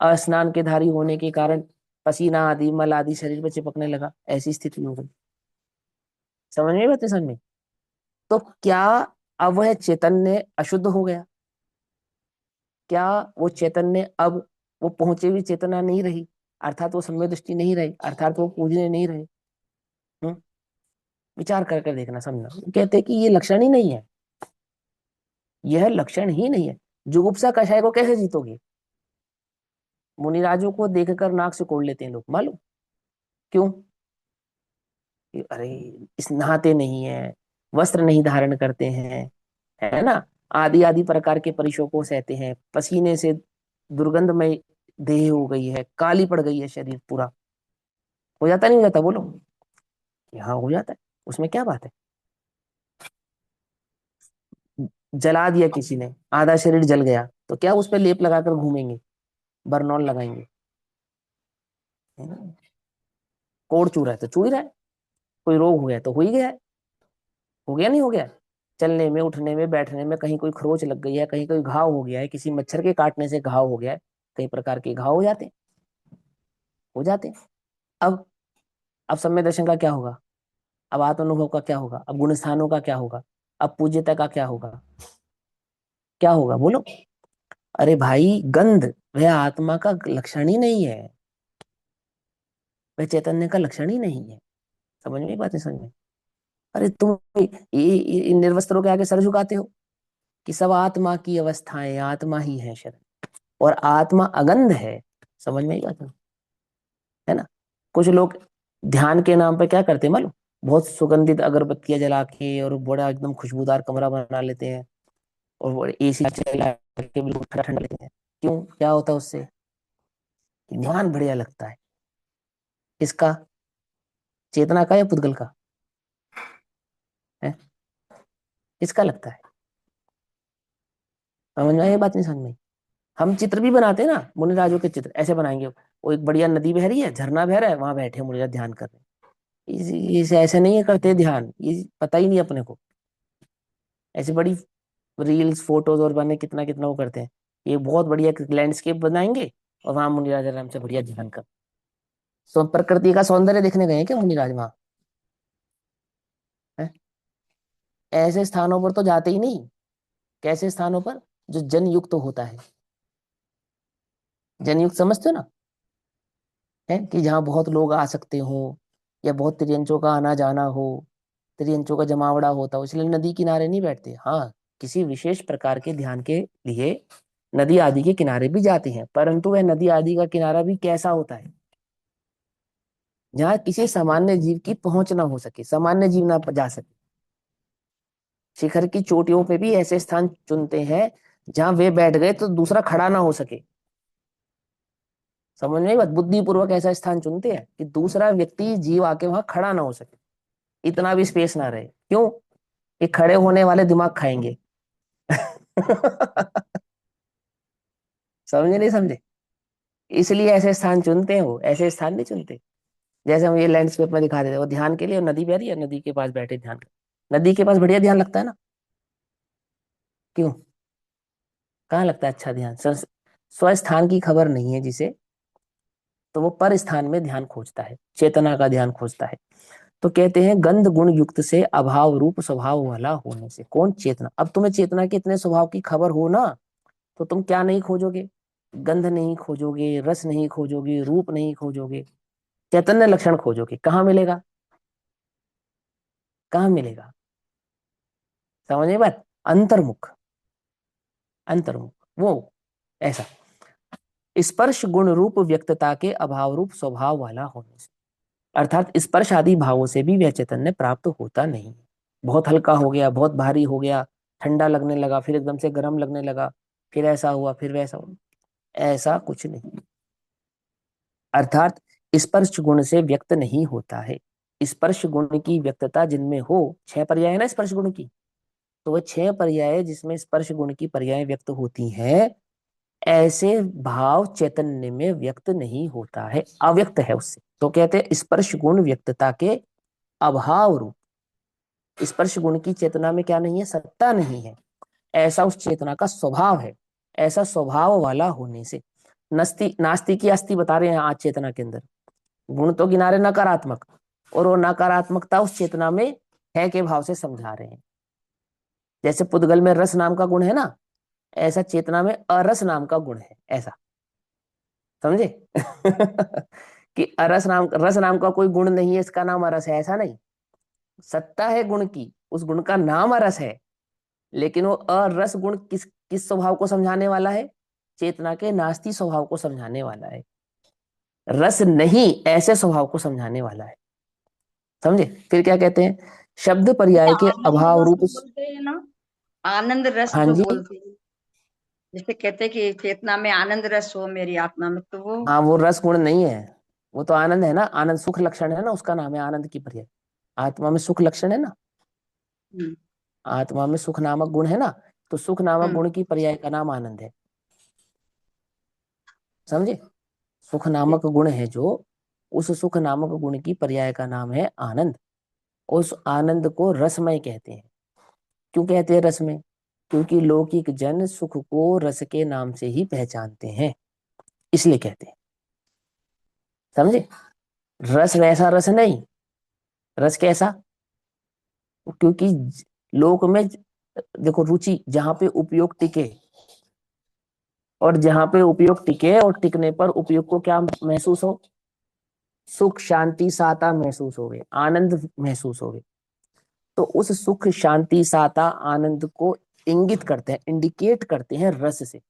अस्नान के धारी होने के कारण पसीना आदि मल आदि शरीर पे चिपकने लगा, ऐसी स्थिति हो गई। समझ में बात? समझ में? तो क्या अब वह चैतन्य अशुद्ध हो गया? क्या वो चैतन्य अब वो पहुंचे हुई चेतना नहीं रही, अर्थात वो सम्यक दृष्टि नहीं रही, अर्थात वो पूजने नहीं रहे? हम्म? विचार कर कर देखना, समझना। वो कहते हैं कि ये लक्षण ही नहीं है, यह लक्षण ही नहीं है। जुगुप्सा कषाय को कैसे जीतोगे? मुनिराजों को देखकर नाक से कोड़ लेते हैं लोग, मालूम क्यों? कि अरे इस नहाते नहीं है, वस्त्र नहीं धारण करते हैं, है ना, आदि आदि प्रकार के परिशोकों सहते हैं, पसीने से दुर्गंधमय देह हो गई है, काली पड़ गई है शरीर पूरा। हो जाता नहीं हो जाता, बोलो? हाँ हो जाता है। उसमें क्या बात है? जला दिया किसी ने, आधा शरीर जल गया, तो क्या उस पर लेप लगाकर घूमेंगे, बर्नॉल लगाएंगे? है ना? कोड़ चूरा है तो चूड़ ही रहा है, कोई रोग हो गया तो हो ही गया है, हो गया नहीं हो गया? चलने में, उठने में, बैठने में कहीं कोई खरोच लग गई है, कहीं कोई घाव हो गया है, किसी मच्छर के काटने से घाव हो गया है, कई प्रकार के घाव हो जाते हैं, हो जाते हैं। अब सम्य दर्शन का क्या होगा? अब आत्मानुभव का क्या होगा? अब गुण स्थानों का क्या होगा? अब पूज्यता का क्या होगा? क्या होगा बोलो? अरे भाई, गंध वह आत्मा का लक्षण ही नहीं है, वह चैतन्य का लक्षण ही नहीं है। समझ में बात? नहीं समझ में? अरे तुम ये निर्वस्त्रों के आगे सर झुकाते हो कि सब आत्मा की अवस्थाएं, आत्मा ही है शरीर, और आत्मा अगंध है। समझ में ही बात है ना? कुछ लोग ध्यान के नाम पे क्या करते हैं मालूम? बहुत सुगंधित अगरबत्तियां जला के और बड़ा एकदम खुशबूदार कमरा बना लेते हैं, और वो एसी चला के बिल्कुल ठंडा ठंडा लेते हैं। क्यों? क्या होता है उससे? ध्यान बढ़िया लगता है। किसका? चेतना का या पुद्गल का? है? किसका लगता है? समझ में आई ये बात? नहीं समझ में आई? हम चित्र भी बनाते हैं ना, मुनिराजों के चित्र ऐसे बनाएंगे, वो एक बढ़िया नदी बह रही है, झरना बह रहा है, वहां बैठे मुनिराज ध्यान कर रहे हैं। इसे ऐसे नहीं करते ध्यान, ये पता ही नहीं अपने को। ऐसी बड़ी रील्स फोटोज और बने कितना कितना वो करते हैं। ये बहुत बढ़िया लैंडस्केप बनाएंगे और वहां मुनिराज आराम से बढ़िया ध्यान कर। सो प्रकृति का सौंदर्य देखने गए हैं क्या मुनिराज वहां? हैं? ऐसे स्थानों पर तो जाते ही नहीं। कैसे स्थानों पर? जो जनयुक्त होता है। जनयुक्त समझते हो ना? है कि जहाँ बहुत लोग आ सकते हो, या बहुत त्रियंचों का आना जाना हो, त्रियंचों का जमावड़ा होता हो, इसलिए नदी किनारे नहीं बैठते। हाँ, किसी विशेष प्रकार के ध्यान के लिए नदी आदि के किनारे भी जाते हैं, परंतु वह नदी आदि का किनारा भी कैसा होता है? जहाँ किसी सामान्य जीव की पहुंच ना हो सके, सामान्य जीव ना जा सके। शिखर की चोटियों पे भी ऐसे स्थान चुनते हैं जहां वे बैठ गए तो दूसरा खड़ा ना हो सके। समझ में आई बात? बुद्धिपूर्वक ऐसा स्थान चुनते हैं कि दूसरा व्यक्ति, जीव आके वहां खड़ा ना हो सके, इतना भी स्पेस ना रहे। क्यों? ये खड़े होने वाले दिमाग खाएंगे। समझे नहीं समझे? इसलिए ऐसे स्थान चुनते हैं, वो ऐसे स्थान नहीं चुनते। जैसे हम ये लैंडस्केप में दिखा देते हैं, वो ध्यान के लिए, और नदी बह रही है, नदी के पास बैठे ध्यान कर। नदी के पास बढ़िया ध्यान लगता है ना? क्यों? कहाँ लगता है अच्छा ध्यान? स्वस्थान की खबर नहीं है जिसे, तो वो पर स्थान में ध्यान खोजता है, चेतना का ध्यान खोजता है। तो कहते हैं गंध गुण युक्त से अभाव रूप स्वभाव वाला होने से। कौन? चेतना। अब तुम्हें चेतना के इतने स्वभाव की खबर हो ना, तो तुम क्या नहीं खोजोगे? गंध नहीं खोजोगे, रस नहीं खोजोगे, रूप नहीं खोजोगे, चैतन्य लक्षण खोजोगे। कहाँ मिलेगा? कहाँ मिलेगा? समझे बात? अंतर्मुख, अंतर्मुख वो ऐसा स्पर्श गुण रूप व्यक्तता के अभाव रूप स्वभाव वाला होने से। अर्थात स्पर्श आदि भावों से भी वह चैतन्य प्राप्त होता नहीं। बहुत हल्का हो गया, बहुत भारी हो गया, ठंडा लगने लगा, फिर एकदम से गर्म लगने लगा, फिर ऐसा हुआ, फिर वैसा हुआ, ऐसा कुछ नहीं। अर्थात स्पर्श गुण से व्यक्त नहीं होता है। स्पर्श गुण की व्यक्तता जिनमें हो, छह पर्याय है ना स्पर्श गुण की, तो वह छह पर्याय जिसमें स्पर्श गुण की पर्याय व्यक्त होती हैं, ऐसे भाव चैतन्य में व्यक्त नहीं होता है, अव्यक्त है उससे। तो कहते हैं स्पर्श गुण व्यक्तता के अभाव रूप। स्पर्श गुण की चेतना में क्या नहीं है? सत्ता नहीं है, ऐसा उस चेतना का स्वभाव है। ऐसा स्वभाव वाला होने से नस्ति नास्ति की अस्थि बता रहे हैं आज चेतना के अंदर। गुण तो गिना रहे नकारात्मक, और वो नकारात्मकता उस चेतना में है के भाव से समझा रहे हैं। जैसे पुद्गल में रस नाम का गुण है ना, ऐसा चेतना में अरस नाम का गुण है, ऐसा। समझे? कि रस नाम का कोई गुण नहीं है, इसका नाम अरस है, ऐसा नहीं। सत्ता है गुण की, उस गुण का नाम अरस है, लेकिन वो अरस गुण किस किस स्वभाव को समझाने वाला है? चेतना के नास्ती स्वभाव को समझाने वाला है, रस नहीं ऐसे स्वभाव को समझाने वाला है। समझे? फिर क्या कहते हैं, शब्द पर्याय के आनंद अभाव रस रूप। बोलते हैं ना, आनंद रस हाँ जो जी, बोलते हैं, जैसे कहते हैं कि चेतना में आनंद रस हो मेरी आत्मा में, तो वो हाँ वो रस गुण नहीं है, वो तो आनंद है ना, आनंद सुख लक्षण है ना, उसका नाम है आनंद की पर्याय। आत्मा में सुख लक्षण है ना, हम्म, आत्मा में सुख नामक गुण है ना, तो सुख नामक हम्म, गुण की पर्याय का नाम आनंद है। समझे? सुख ठीक। नामक गुण है जो, उस सुख नामक गुण की पर्याय का नाम है आनंद। उस आनंद को रसमय कहते हैं। क्यों कहते हैं रसमय? क्योंकि लौकिक जन सुख को रस के नाम से ही पहचानते हैं, इसलिए कहते हैं। समझे? रस वैसा रस नहीं। रस कैसा? क्योंकि लोक में देखो, रुचि जहां पे उपयोग टिके, और जहां पे उपयोग टिके और टिकने पर उपयोग को क्या महसूस हो, सुख शांति साता महसूस होवे, आनंद महसूस होवे। तो उस सुख शांति साता आनंद को इंगित करते हैं, इंडिकेट करते हैं रस से।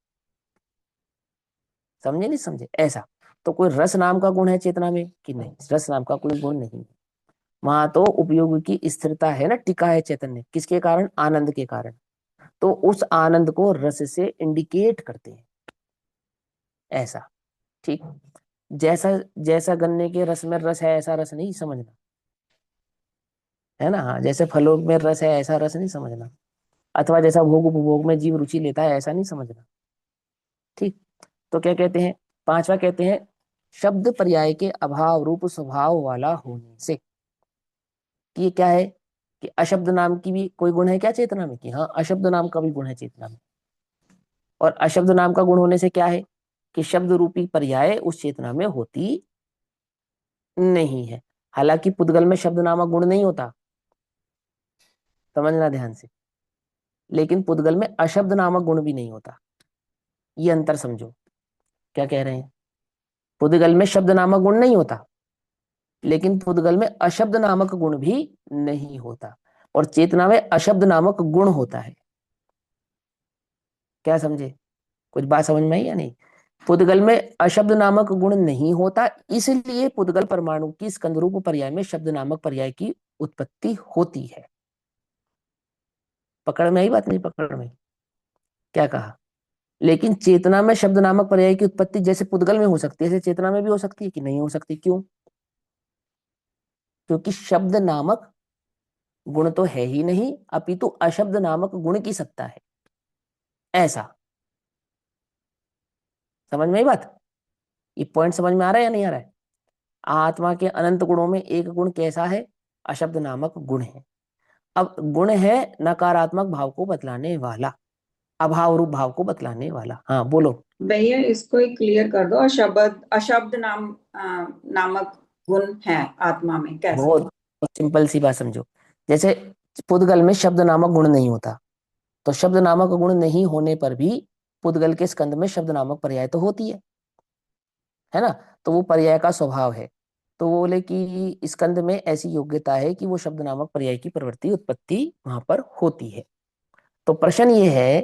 समझे नहीं समझे? ऐसा तो कोई रस नाम का गुण है चेतना में कि नहीं? रस नाम का कोई गुण नहीं। वहां तो उपयोग की स्थिरता है ना, टिका है चैतन्य किसके कारण? आनंद के कारण। तो उस आनंद को रस से इंडिकेट करते हैं, ऐसा। ठीक। जैसा जैसा गन्ने के रस में रस है ऐसा रस नहीं समझना, है ना? हाँ, जैसे फलों में रस है ऐसा रस नहीं समझना, अथवा जैसा भोग उपभोग में जीव रुचि लेता है ऐसा नहीं समझना। ठीक। तो क्या कहते हैं, पांचवा कहते हैं, शब्द पर्याय के अभाव रूप स्वभाव वाला होने से। कि ये क्या है, कि अशब्द नाम की भी कोई गुण है क्या चेतना में? कि हाँ, अशब्द नाम का भी गुण है चेतना में। और अशब्द नाम का गुण होने से क्या है, कि शब्द रूपी पर्याय उस चेतना में होती नहीं है। हालांकि पुद्गल में शब्द नामक गुण नहीं होता, समझना ध्यान से, लेकिन पुद्गल में अशब्द नामक गुण भी नहीं होता। ये अंतर समझो। क्या कह रहे हैं? पुद्गल में शब्द नामक गुण नहीं होता, लेकिन पुद्गल में अशब्द नामक गुण भी नहीं होता, और चेतना में अशब्द नामक गुण होता है। क्या समझे? कुछ बात समझ में आई या नहीं? पुद्गल में अशब्द नामक गुण नहीं होता, इसलिए पुद्गल परमाणु की स्कंदरूप पर्याय में शब्द नामक पर्याय की उत्पत्ति होती है। पकड़ में आई बात? नहीं पकड़ में? क्या कहा? लेकिन चेतना में शब्द नामक पर्याय की उत्पत्ति जैसे पुद्गल में हो सकती है, ऐसे चेतना में भी हो सकती है कि नहीं हो सकती? क्यों? क्योंकि शब्द नामक गुण तो है ही नहीं, अपितु अशब्द नामक गुण की सत्ता है, ऐसा। समझ में आई बात? ये पॉइंट समझ में आ रहा है या नहीं आ रहा है? आत्मा के अनंत गुणों में एक गुण कैसा है? अशब्द नामक गुण है। अब गुण है नकारात्मक भाव को बतलाने वाला, अभाव रूप भाव को बतलाने वाला। हाँ बोलो। भैया इसको ही क्लियर कर दो, अशब्द अशब्द नामक गुण है आत्मा में, कैसे? बहुत सिंपल सी बात समझो। जैसे पुद्गल में शब्द नामक गुण नहीं होता, तो शब्द नामक गुण नहीं होने पर भी पुद्गल के स्कंद में शब्द नामक पर्याय तो होती है ना? तो वो पर्याय का स्वभाव है। तो वो बोले कि स्कंद में ऐसी योग्यता है कि वो शब्द नामक पर्याय की प्रवृत्ति उत्पत्ति वहां पर होती है। तो प्रश्न ये है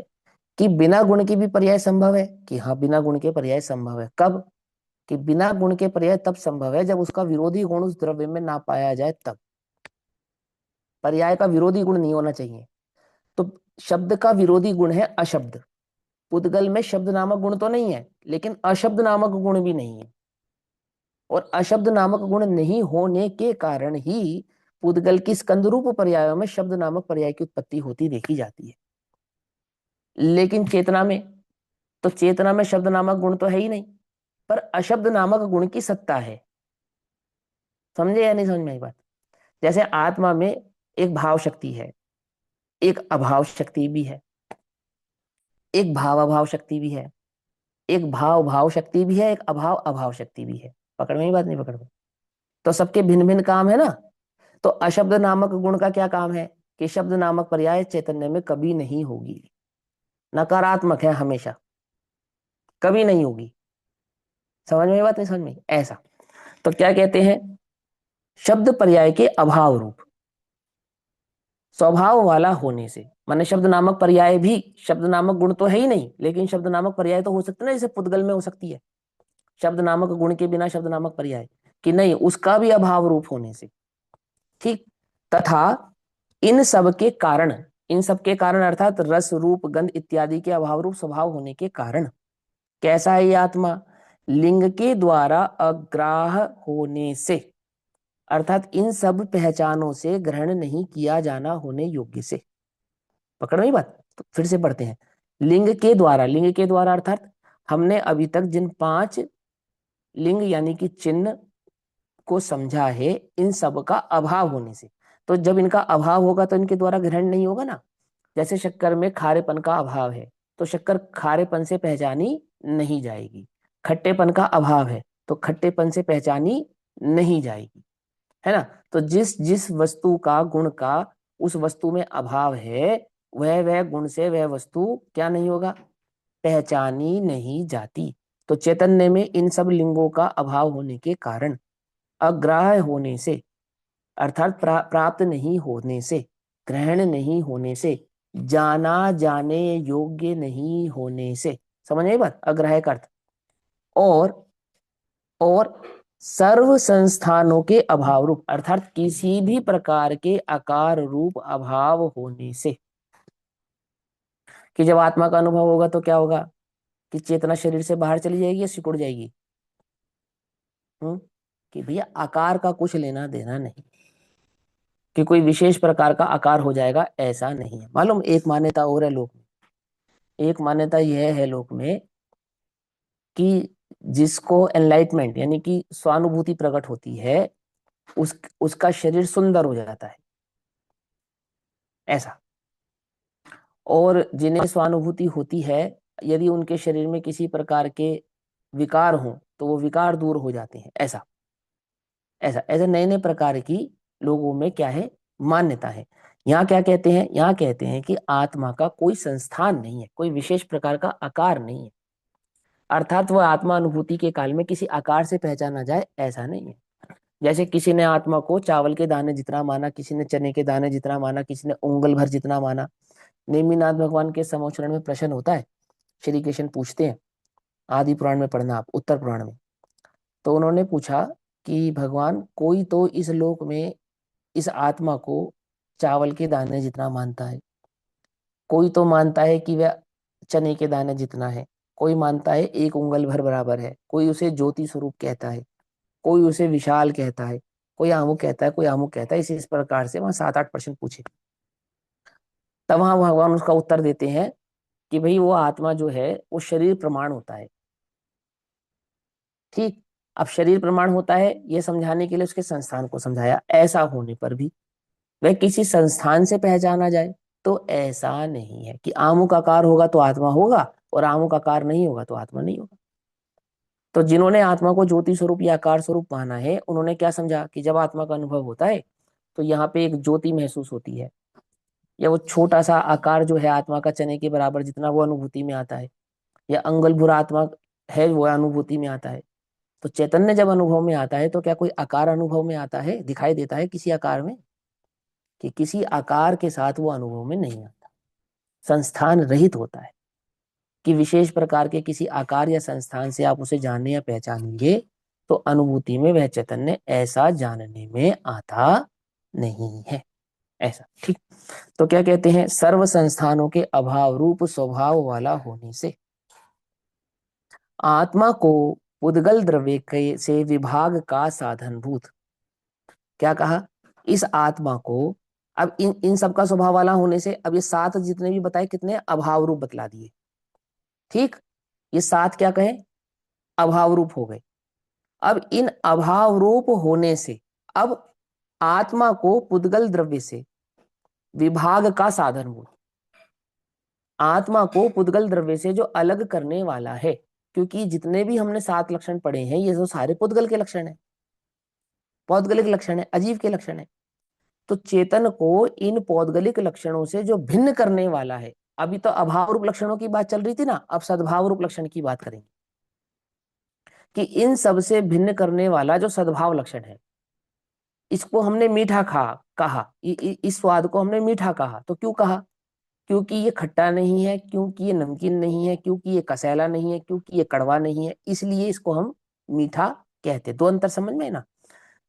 कि बिना गुण के भी पर्याय संभव है? कि हाँ, बिना गुण के पर्याय संभव है। कब? कि बिना गुण के पर्याय तब संभव है जब उसका विरोधी गुण उस द्रव्य में ना पाया जाए तब। पर्याय का विरोधी गुण नहीं होना चाहिए। तो शब्द का विरोधी गुण है अशब्द। पुद्गल में शब्द नामक गुण तो नहीं है, लेकिन अशब्द नामक गुण भी नहीं है, और अशब्द नामक गुण नहीं होने के कारण ही पुद्गल की स्कंदरूप पर्यायों में शब्द नामक पर्याय की उत्पत्ति होती देखी जाती है। लेकिन चेतना में, तो चेतना में शब्द नामक गुण तो है ही नहीं, पर अशब्द नामक गुण की सत्ता है। समझे या नहीं समझ में आई बात? जैसे आत्मा में एक भाव शक्ति है, एक अभाव शक्ति भी है, एक भाव अभाव शक्ति भी है, एक भाव भाव शक्ति भी है, एक अभाव अभाव शक्ति भी है। पकड़ में ही बात? नहीं पकड़ में? तो सबके भिन्न भिन्न काम है ना। तो अशब्द नामक गुण का क्या काम है, कि शब्द नामक पर्याय चैतन्य में कभी नहीं होगी, नकारात्मक है हमेशा, कभी नहीं होगी। समझ में आई बात? नहीं समझ में? ऐसा। तो क्या कहते हैं, शब्द पर्याय के अभाव रूप स्वभाव वाला होने से, माने शब्द नामक पर्याय भी, शब्द नामक गुण तो है ही नहीं, लेकिन शब्द नामक पर्याय तो हो सकता है ना, जैसे पुद्गल में हो सकती है शब्द नामक गुण के बिना शब्द नामक पर्याय, कि नहीं उसका भी अभाव रूप होने से। ठीक। तथा इन सब के कारण, इन सब के कारण अर्थात रस रूप गंध इत्यादि के अभाव रूप स्वभाव होने के कारण कैसा है ये आत्मा, लिंग के द्वारा अग्राह होने से, अर्थात इन सब पहचानों से ग्रहण नहीं किया जाना होने योग्य से। पकड़ रही बात? तो फिर से पढ़ते हैं। लिंग के द्वारा, लिंग के द्वारा अर्थात हमने अभी तक जिन 5 लिंग यानी कि चिन्ह को समझा है, इन सब का अभाव होने से। तो जब इनका अभाव होगा तो इनके द्वारा ग्रहण नहीं होगा ना। जैसे शक्कर में खारेपन का अभाव है तो शक्कर खारेपन से पहचानी नहीं जाएगी, खट्टेपन का अभाव है तो खट्टेपन से पहचानी नहीं जाएगी, है ना। तो जिस जिस वस्तु का गुण का उस वस्तु में अभाव है, वह गुण से वह वस्तु क्या नहीं होगा, पहचानी नहीं जाती। तो चैतन्य में इन सब लिंगों का अभाव होने के कारण, अग्राह्य होने से अर्थात प्राप्त नहीं होने से, ग्रहण नहीं होने से, जाना जाने योग्य नहीं होने से, समझ आई बात, अग्राह्य का अर्थ। और सर्व संस्थानों के अभाव रूप अर्थात किसी भी प्रकार के आकार रूप अभाव होने से, कि जब आत्मा का अनुभव होगा तो क्या होगा, कि चेतना शरीर से बाहर चली जाएगी या सिकुड़ जाएगी। कि भैया आकार का कुछ लेना देना नहीं, कि कोई विशेष प्रकार का आकार हो जाएगा ऐसा नहीं है। मालूम एक मान्यता और है लोक में, एक मान्यता यह है लोक में कि जिसको एनलाइटमेंट यानी कि स्वानुभूति प्रकट होती है उसका शरीर सुंदर हो जाता है, ऐसा। और जिन्हें स्वानुभूति होती है, यदि उनके शरीर में किसी प्रकार के विकार हों तो वो विकार दूर हो जाते हैं, ऐसा ऐसा ऐसे नए नए प्रकार की लोगों में क्या है, मान्यता है। यहाँ क्या कहते हैं, यहाँ कहते हैं कि आत्मा का कोई संस्थान नहीं है, कोई विशेष प्रकार का आकार नहीं है, अर्थात वह आत्मा अनुभूति के काल में किसी आकार से पहचाना जाए ऐसा नहीं है। जैसे किसी ने आत्मा को चावल के दाने जितना माना, किसी ने चने के दाने जितना माना, किसी ने उंगल भर जितना माना। नेमिनाथ भगवान के समोचरण में प्रश्न होता है, श्री कृष्ण पूछते हैं, आदि पुराण में पढ़ना आप, उत्तर पुराण में। तो उन्होंने पूछा कि भगवान कोई तो इस लोक में इस आत्मा को चावल के दाने जितना मानता है, कोई तो मानता है कि वह चने के दाने जितना है, कोई मानता है 1 उंगल भर बराबर है, कोई उसे ज्योति स्वरूप कहता है, कोई उसे विशाल कहता है, कोई अमुक कहता है, कोई अमुक कहता है। इस प्रकार से वहां 7-8 प्रश्न पूछे। तब वहां भगवान उसका उत्तर देते हैं कि भाई वो आत्मा जो है वो शरीर प्रमाण होता है। ठीक। अब शरीर प्रमाण होता है ये समझाने के लिए उसके संस्थान को समझाया। ऐसा होने पर भी वह किसी संस्थान से पहचाना जाए तो ऐसा नहीं है कि आमुक आकार होगा तो आत्मा होगा और आमुक आकार नहीं होगा तो आत्मा नहीं होगा। तो जिन्होंने आत्मा को ज्योति स्वरूप या आकार स्वरूप माना है, उन्होंने क्या समझा कि जब आत्मा का अनुभव होता है तो यहाँ पे एक ज्योति महसूस होती है, या वो छोटा सा आकार जो है आत्मा का चने के बराबर जितना वो अनुभूति में आता है, या अंगुल भर आत्मा है वो अनुभूति में आता है। तो चैतन्य जब अनुभव में आता है तो क्या कोई आकार अनुभव में आता है, दिखाई देता है किसी आकार में, कि किसी आकार के साथ वो अनुभव में नहीं आता, संस्थान रहित होता है। कि विशेष प्रकार के किसी आकार या संस्थान से आप उसे जानने या पहचानेंगे तो अनुभूति में वह चैतन्य ऐसा जानने में आता नहीं है, ऐसा। ठीक। तो क्या कहते हैं, सर्व संस्थानों के अभाव रूप स्वभाव वाला होने से आत्मा को उद्गल द्रव्य के से विभाग का साधनभूत, क्या कहा, इस आत्मा को अब इन सब का स्वभाव वाला होने से, अब ये 7 जितने भी बताए कितने अभाव रूप बतला दिए। ठीक। ये 7 क्या कहे, अभाव रूप हो गए। अब इन अभाव रूप होने से अब आत्मा को पुद्गल द्रव्य से विभाग का साधनभूत, आत्मा को पुद्गल द्रव्य से जो अलग करने वाला है, क्योंकि जितने भी हमने 7 लक्षण पढ़े हैं ये तो सारे पुद्गल के लक्षण है, पौद्गलिक लक्षण है, अजीव के लक्षण है। तो चेतन को इन पौद्गलिक लक्षणों से जो भिन्न करने वाला है, अभी तो अभाव रूप लक्षणों की बात चल रही थी ना, अब सद्भाव रूप लक्षण की बात करेंगे कि इन सब से भिन्न करने वाला जो सद्भाव लक्षण है, इसको हमने मीठा कहा, इस स्वाद को हमने मीठा कहा। तो क्यों कहा, क्योंकि ये खट्टा नहीं है, क्योंकि ये नमकीन नहीं है, क्योंकि ये कसैला नहीं है, क्योंकि ये कड़वा नहीं है, इसलिए इसको हम मीठा कहते हैं। दो अंतर समझ में है ना।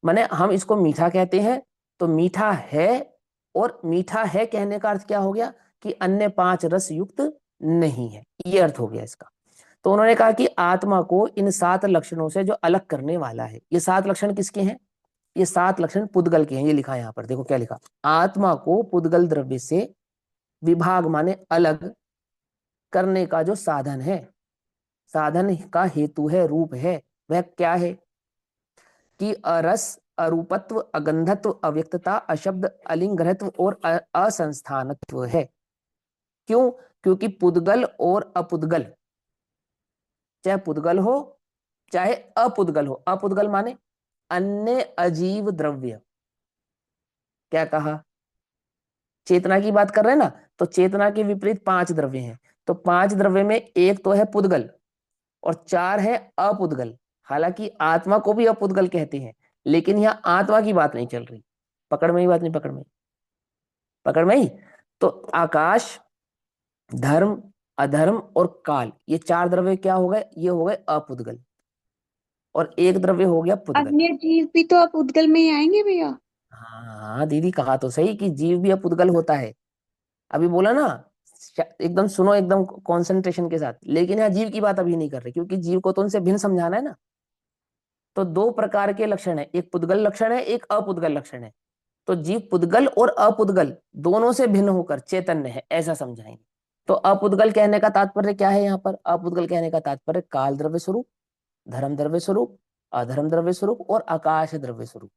माने हम इसको मीठा कहते हैं तो मीठा है, और मीठा है कहने का अर्थ क्या हो गया कि अन्य 5 रस युक्त नहीं है, ये अर्थ हो गया इसका। तो उन्होंने कहा कि आत्मा को इन 7 लक्षणों से जो अलग करने वाला है, ये 7 लक्षण किसके हैं? ये 7 लक्षण पुद्गल के हैं। ये लिखा है यहाँ पर, देखो क्या लिखा, आत्मा को पुद्गल द्रव्य से विभाग माने अलग करने का जो साधन है, साधन का हेतु है, रूप है, वह क्या है कि अरस, अरूपत्व, अगंधत्व, अव्यक्तता, अशब्द, अलिंगरत्व और असंस्थानत्व है। क्यों? क्योंकि पुद्गल और अपुद्गल, चाहे पुद्गल हो चाहे अपुद्गल हो, अपुद्गल माने अन्य अजीव द्रव्य, क्या कहा, चेतना की बात कर रहे हैं ना, तो चेतना के विपरीत 5 द्रव्य हैं, तो 5 द्रव्य में एक तो है पुद्गल और 4 है अपुद्गल। हालांकि आत्मा को भी अपुद्गल कहते हैं, लेकिन यहाँ आत्मा की बात नहीं चल रही। पकड़ में ही बात नहीं, पकड़ में, पकड़ में ही। तो आकाश, धर्म, अधर्म और काल, ये 4 द्रव्य क्या हो गए? ये हो गए अपुद्गल, और एक द्रव्य हो गया पुद्गल। अन्य जीव भी तो आप उद्गल में ही आएंगे भैया। हाँ दीदी, कहा तो सही कि जीव भी अपुद्गल होता है, अभी बोला ना, एकदम सुनो, एकदम कंसंट्रेशन के साथ। लेकिन यहाँ जीव की बात अभी नहीं कर रहे, क्योंकि जीव को तो उनसे भिन्न समझाना है ना। तो 2 प्रकार के लक्षण है, एक पुद्गल लक्षण है, एक अपुद्गल लक्षण है। तो जीव पुद्गल और अपुद्गल दोनों से भिन्न होकर चैतन्य है, ऐसा समझाएंगे। तो अपुद्गल कहने का तात्पर्य क्या है? यहाँ पर अपुद्गल कहने का तात्पर्य काल द्रव्य स्वरूप, धर्म द्रव्य स्वरूप, अधर्म द्रव्य स्वरूप और आकाश द्रव्य स्वरूप,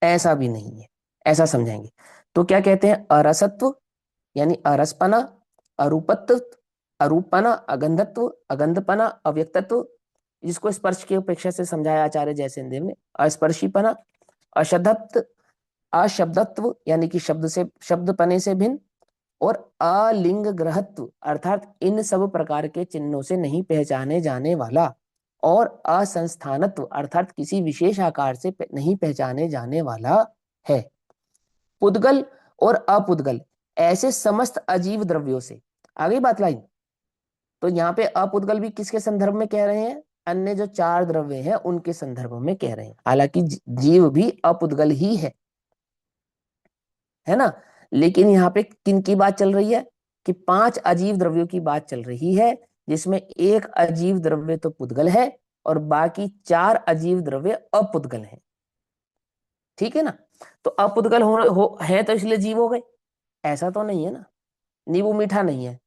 ऐसा भी नहीं है, ऐसा समझाएंगे। तो क्या कहते हैं? अरसत्व यानी अरसपना, अरूपत्व, अरूपपना, अगंधत्व, अगंधपना, अव्यक्तत्व, जिसको स्पर्श की अपेक्षा से समझाया आचार्य जयसेन देव ने, अस्पर्शीपना, अशब्दत्व, अशब्दत्व यानी कि शब्द से, शब्दपने से भिन्न, और अलिंग ग्रहत्व अर्थात इन सब प्रकार के चिन्हों से नहीं पहचाने जाने वाला, और असंस्थानत्व अर्थात किसी विशेष आकार से नहीं पहचाने जाने वाला है। पुद्गल और अपुद्गल ऐसे समस्त अजीव द्रव्यों से, आगे बात लाइन। तो यहाँ पे अपुद्गल भी किसके संदर्भ में कह रहे हैं? अन्य जो 4 द्रव्य हैं उनके संदर्भ में कह रहे हैं। हालांकि जीव भी अपुद्गल ही है ना। लेकिन यहाँ पे किन की बात चल रही है कि 5 अजीव द्रव्यों की बात चल रही है, जिसमें एक अजीव द्रव्य तो पुद्गल है और बाकी 4 अजीव द्रव्य अपुद्गल हैं। ठीक है ना। तो अपुद्गल है तो इसलिए जीव हो गए, ऐसा तो नहीं है ना। नींबू मीठा नहीं है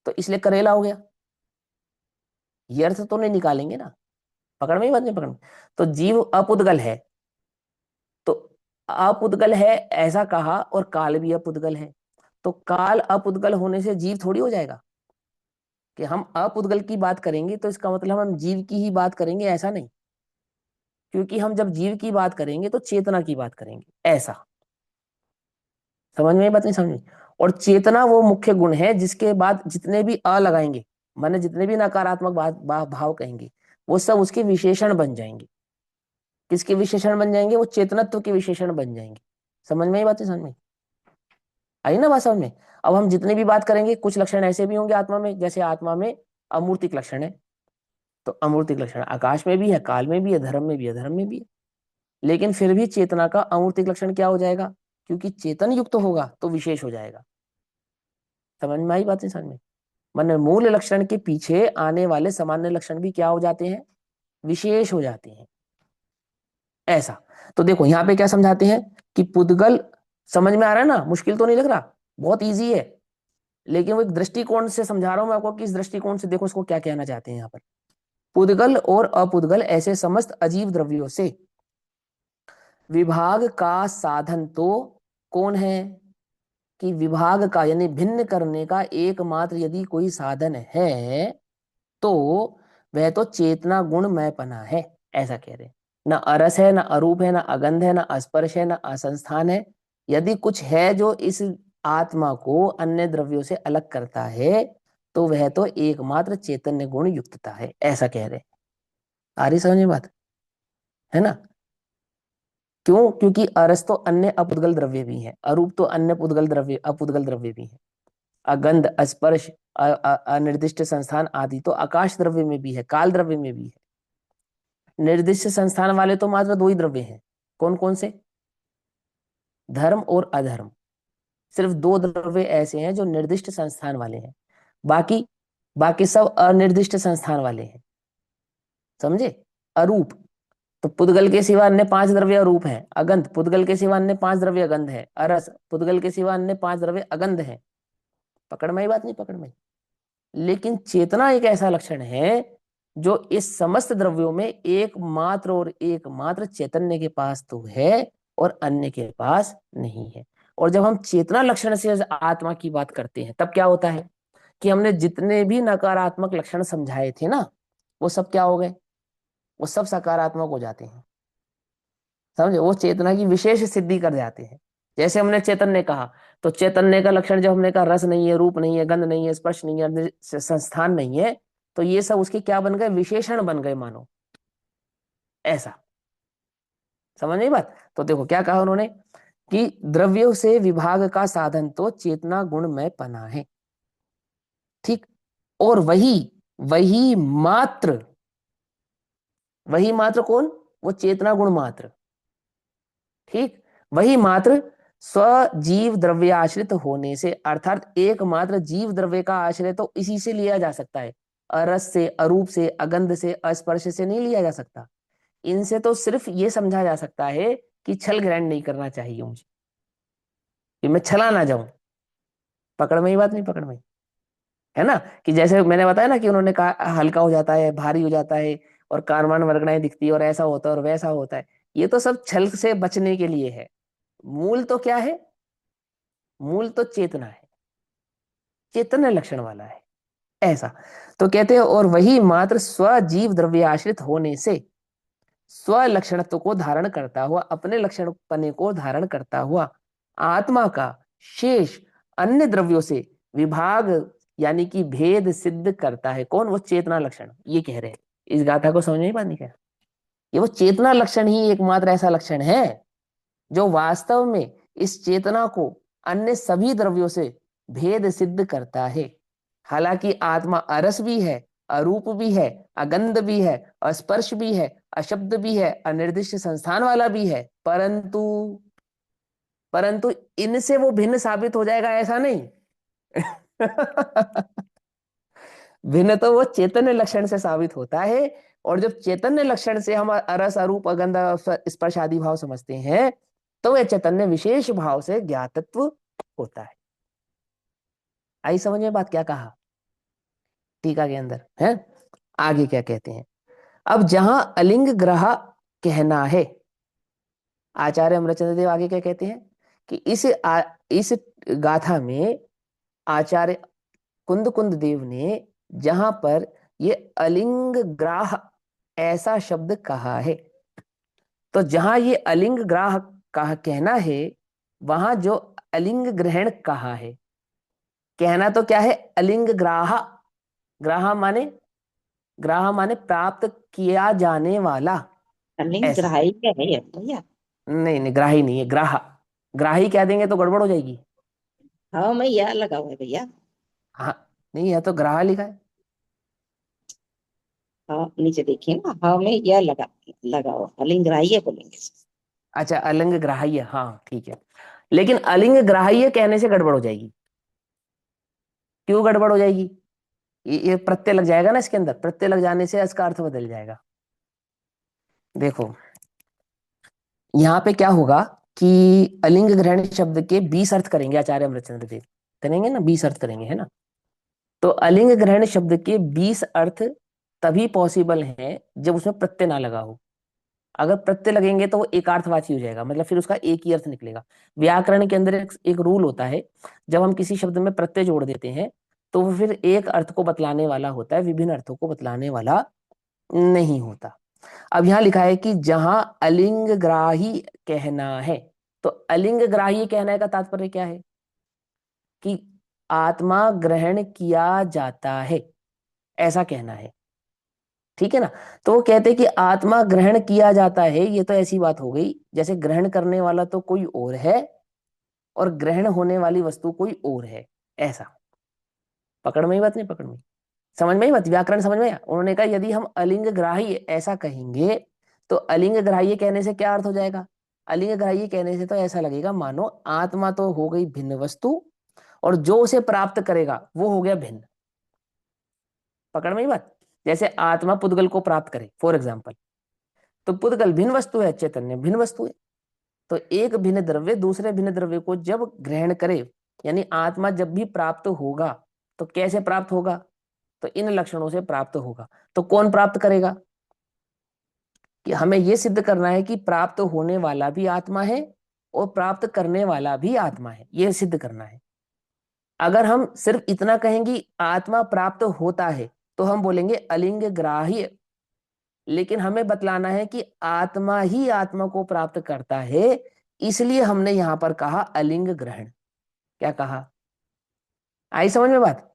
तो इसलिए करेला हो गया, ये अर्थ तो नहीं निकालेंगे ना। पकड़ में ही बात नहीं, पकड़ में। तो जीव अपुद्गल है, तो अपुद्गल है ऐसा कहा, और काल भी अपुद्गल है। तो काल अपुद्गल होने से जीव थोड़ी हो जाएगा कि हम अपुद्गल की बात करेंगे तो इसका मतलब हम जीव की ही बात करेंगे, ऐसा नहीं। क्योंकि हम जब जीव की बात करेंगे तो चेतना की बात करेंगे, ऐसा समझ में बात नहीं? समझ में। और चेतना वो मुख्य गुण है जिसके बाद जितने भी अ लगाएंगे, माने जितने भी नकारात्मक भाव कहेंगे, वो सब उसके विशेषण बन जाएंगे। किसके विशेषण बन जाएंगे? वो चेतनत्व के विशेषण बन जाएंगे। समझ में ही बात नहीं? समझ में आई ना बात? समझ में। अब हम जितने भी बात करेंगे, कुछ लक्षण ऐसे भी होंगे आत्मा में, जैसे आत्मा में अमूर्तिक लक्षण है, तो अमूर्तिक लक्षण आकाश में भी है, काल में भी है, धर्म में भी है, धर्म में भी है। लेकिन फिर भी चेतना का अमूर्तिक लक्षण क्या हो जाएगा? क्योंकि चेतन युक्त होगा तो विशेष हो जाएगा। समझ में आई बात? नहीं समझ में? माने मूल लक्षण के पीछे आने वाले सामान्य लक्षण भी क्या हो जाते हैं? विशेष हो जाते हैं, ऐसा। तो देखो यहाँ पे क्या समझाते हैं कि पुद्गल, समझ में आ रहा है ना? मुश्किल तो नहीं लग रहा, बहुत इजी है। लेकिन वो एक दृष्टिकोण से समझा रहा हूं मैं आपको, किस दृष्टिकोण से, देखो इसको क्या कहना चाहते हैं यहाँ पर। पुद्गल और अपुद्गल ऐसे समस्त अजीव द्रव्यों से विभाग का साधन तो कौन है? कि विभाग का यानी भिन्न करने का एकमात्र यदि कोई साधन है तो वह तो चेतना गुण मैंपना है, ऐसा कह रहे हैं। ना अरस है, ना अरूप है, ना अगंध है, ना अस्पर्श है, ना असंस्थान है। यदि कुछ है जो इस आत्मा को अन्य द्रव्यों से अलग करता है तो वह तो एकमात्र चैतन्य गुण युक्तता है, ऐसा कह रहे हैं। आ रही समझ में बात? है ना। क्यों? क्योंकि अरस तो अन्य अपुद्गल द्रव्य भी है, अरूप तो अन्य पुद्गल द्रव्य, अपुद्गल द्रव्य भी है। अगंध, अस्पर्श, अनिर्दिष्ट संस्थान आदि तो आकाश द्रव्य में भी है, काल द्रव्य में भी है। निर्दिष्ट संस्थान वाले तो मात्र दो ही द्रव्य हैं। कौन कौन से? धर्म और अधर्म। सिर्फ दो द्रव्य ऐसे हैं जो निर्दिष्ट संस्थान वाले हैं, बाकी बाकी सब अनिर्दिष्ट संस्थान वाले हैं। समझे? अरूप तो पुद्गल के सिवा अन्य पांच द्रव्य अरूप हैं। अगंध, पुद्गल के सिवा अन्य पांच द्रव्य अगंध है। अरस, पुद्गल के सिवा अन्य पांच द्रव्य अगंध है। पकड़ में ही बात? नहीं पकड़ में? लेकिन चेतना एक ऐसा लक्षण है जो इस समस्त द्रव्यों में एकमात्र और एकमात्र चैतन्य के पास तो है और अन्य के पास नहीं है। और जब हम चेतना लक्षण से आत्मा की बात करते हैं तब क्या होता है कि हमने जितने भी नकारात्मक लक्षण समझाए थे ना, वो सब क्या हो गए? वो सब सकारात्मक हो जाते हैं। समझे? वो चेतना की विशेष सिद्धि कर जाते हैं। जैसे हमने चैतन्य कहा, तो चैतन्य का लक्षण जब हमने कहा रस नहीं है, रूप नहीं है, गंध नहीं है, स्पर्श नहीं है, संस्थान नहीं है, तो ये सब उसके क्या बन गए? विशेषण बन गए मानो। ऐसा समझ नहीं बात? तो देखो क्या कहा उन्होंने कि द्रव्यों से विभाग का साधन तो चेतना गुण में पना है। ठीक। और वही वही मात्र वही मात्र कौन? वो चेतना गुण मात्र। ठीक। वही मात्र स्वजीव द्रव्य आश्रित होने से, अर्थात एकमात्र जीव द्रव्य का आश्रय तो इसी से लिया जा सकता है। अरस से, अरूप से, अगंध से, अस्पर्श से नहीं लिया जा सकता। इनसे तो सिर्फ ये समझा जा सकता है कि छल ग्रहण नहीं करना चाहिए मुझे, कि मैं छला ना जाऊं। पकड़ में ही बात? नहीं पकड़ में? है ना? कि जैसे मैंने बताया ना कि उन्होंने कहा हल्का हो जाता है, भारी हो जाता है, और कारमान वर्गणाएं दिखती है, और ऐसा होता है और वैसा होता है। ये तो सब छल से बचने के लिए है। मूल तो क्या है? मूल तो चेतना है, चेतन्य लक्षण वाला है। ऐसा तो कहते हैं। और वही मात्र स्वजीव द्रव्य आश्रित होने से स्वलक्षणत्व को धारण करता हुआ, अपने लक्षण पने को धारण करता हुआ आत्मा का शेष अन्य द्रव्यों से विभाग यानी कि भेद सिद्ध करता है। कौन? वो चेतना लक्षण। ये कह रहे हैं। इस गाथा को समझ नहीं पानी क्या? ये वो चेतना लक्षण ही एकमात्र ऐसा लक्षण है जो वास्तव में इस चेतना को अन्य सभी द्रव्यों से भेद सिद्ध करता है। हालांकि आत्मा अरस भी है, अरूप भी है, अगंध भी है, अस्पर्श भी है, अशब्द भी है, अनिर्दिष्ट संस्थान वाला भी है, परंतु परंतु इनसे वो भिन्न साबित हो जाएगा ऐसा नहीं। भिन्न तो वो चैतन्य लक्षण से साबित होता है। और जब चैतन्य लक्षण से हम अरस, अरूप, अगंध, स्पर्श आदि भाव समझते हैं तो वह चैतन्य विशेष भाव से ज्ञातत्व होता है। आई समझ में बात? क्या कहा टीका के अंदर है? आगे क्या कहते हैं? अब जहां अलिंग ग्रह कहना है, आचार्य अमरचंद्र देव आगे क्या कहते हैं कि इस गाथा में आचार्य कुंद कुंद देव ने जहां पर ये अलिंग ग्राह ऐसा शब्द कहा है, तो जहां ये अलिंग ग्राह कहा कहना है, वहां जो अलिंग ग्रहण कहा है, कहना तो क्या है? अलिंग ग्राह। ग्राह माने प्राप्त किया जाने वाला। अलिंग ऐसा ग्राही क्या है ये भैया? नहीं, नहीं ग्राही नहीं है, ग्राह। ग्राही कह देंगे तो गड़बड़ हो जाएगी। हाँ में यह लगा हुआ है भैया। हाँ, नहीं है तो ग्राह लिखा है। हाँ नीचे देखिए ना, हाँ में यह लगा लगा हुआ, अलिंग ग्राही बोलेंगे। अच्छा, अलिंग ग्राह्य, हाँ ठीक है। लेकिन अलिंग ग्राह्य कहने से गड़बड़ हो जाएगी। क्यों गड़बड़ हो जाएगी? ये प्रत्यय लग जाएगा ना इसके अंदर, प्रत्यय लग जाने से इसका अर्थ बदल जाएगा। देखो यहाँ पे क्या होगा कि अलिंग ग्रहण शब्द के 20 अर्थ करेंगे आचार्य अमृतचंद्र देव। करेंगे ना, 20 अर्थ करेंगे, है ना? तो अलिंग ग्रहण शब्द के 20 अर्थ तभी पॉसिबल हैं जब उसमें प्रत्यय ना लगा हो। अगर प्रत्यय लगेंगे तो वो एकार्थवाची हो जाएगा, मतलब फिर उसका एक ही अर्थ निकलेगा। व्याकरण के अंदर एक रूल होता है, जब हम किसी शब्द में प्रत्यय जोड़ देते हैं तो वो फिर एक अर्थ को बतलाने वाला होता है, विभिन्न अर्थों को बतलाने वाला नहीं होता। अब यहाँ लिखा है कि जहां अलिंग ग्राही कहना है, तो अलिंग ग्राही कहने का तात्पर्य क्या है? कि आत्मा ग्रहण किया जाता है, ऐसा कहना है। ठीक है ना? तो वो कहते हैं कि आत्मा ग्रहण किया जाता है, ये तो ऐसी बात हो गई जैसे ग्रहण करने वाला तो कोई और है और ग्रहण होने वाली वस्तु कोई और है, ऐसा। पकड़ में ही बात, नहीं पकड़ में, समझ में ही बात, व्याकरण समझ में आया। उन्होंने कहा यदि हम अलिंग ग्राह्य ऐसा कहेंगे तो अलिंग ग्राह्य कहने से क्या अर्थ हो जाएगा? अलिंग ग्राह्य कहने से तो ऐसा लगेगा मानो आत्मा तो हो गई भिन्न वस्तु और जो उसे प्राप्त करेगा वो हो गया भिन्न। पकड़ में ही बात। जैसे आत्मा पुद्गल को प्राप्त करे फॉर एग्जाम्पल, तो पुद्गल भिन्न वस्तु है, चैतन्य भिन्न वस्तु है। तो एक भिन्न द्रव्य दूसरे भिन्न द्रव्य को जब ग्रहण करे, यानी आत्मा जब भी प्राप्त होगा तो कैसे प्राप्त होगा? तो इन लक्षणों से प्राप्त होगा। तो कौन प्राप्त करेगा? कि हमें यह सिद्ध करना है कि प्राप्त होने वाला भी आत्मा है और प्राप्त करने वाला भी आत्मा है, यह सिद्ध करना है। अगर हम सिर्फ इतना कहेंगे आत्मा प्राप्त होता है तो हम बोलेंगे अलिंग ग्राह्य, लेकिन हमें बतलाना है कि आत्मा ही आत्मा को प्राप्त करता है, इसलिए हमने यहां पर कहा अलिंग ग्रहण। क्या कहा? आई समझ में बात?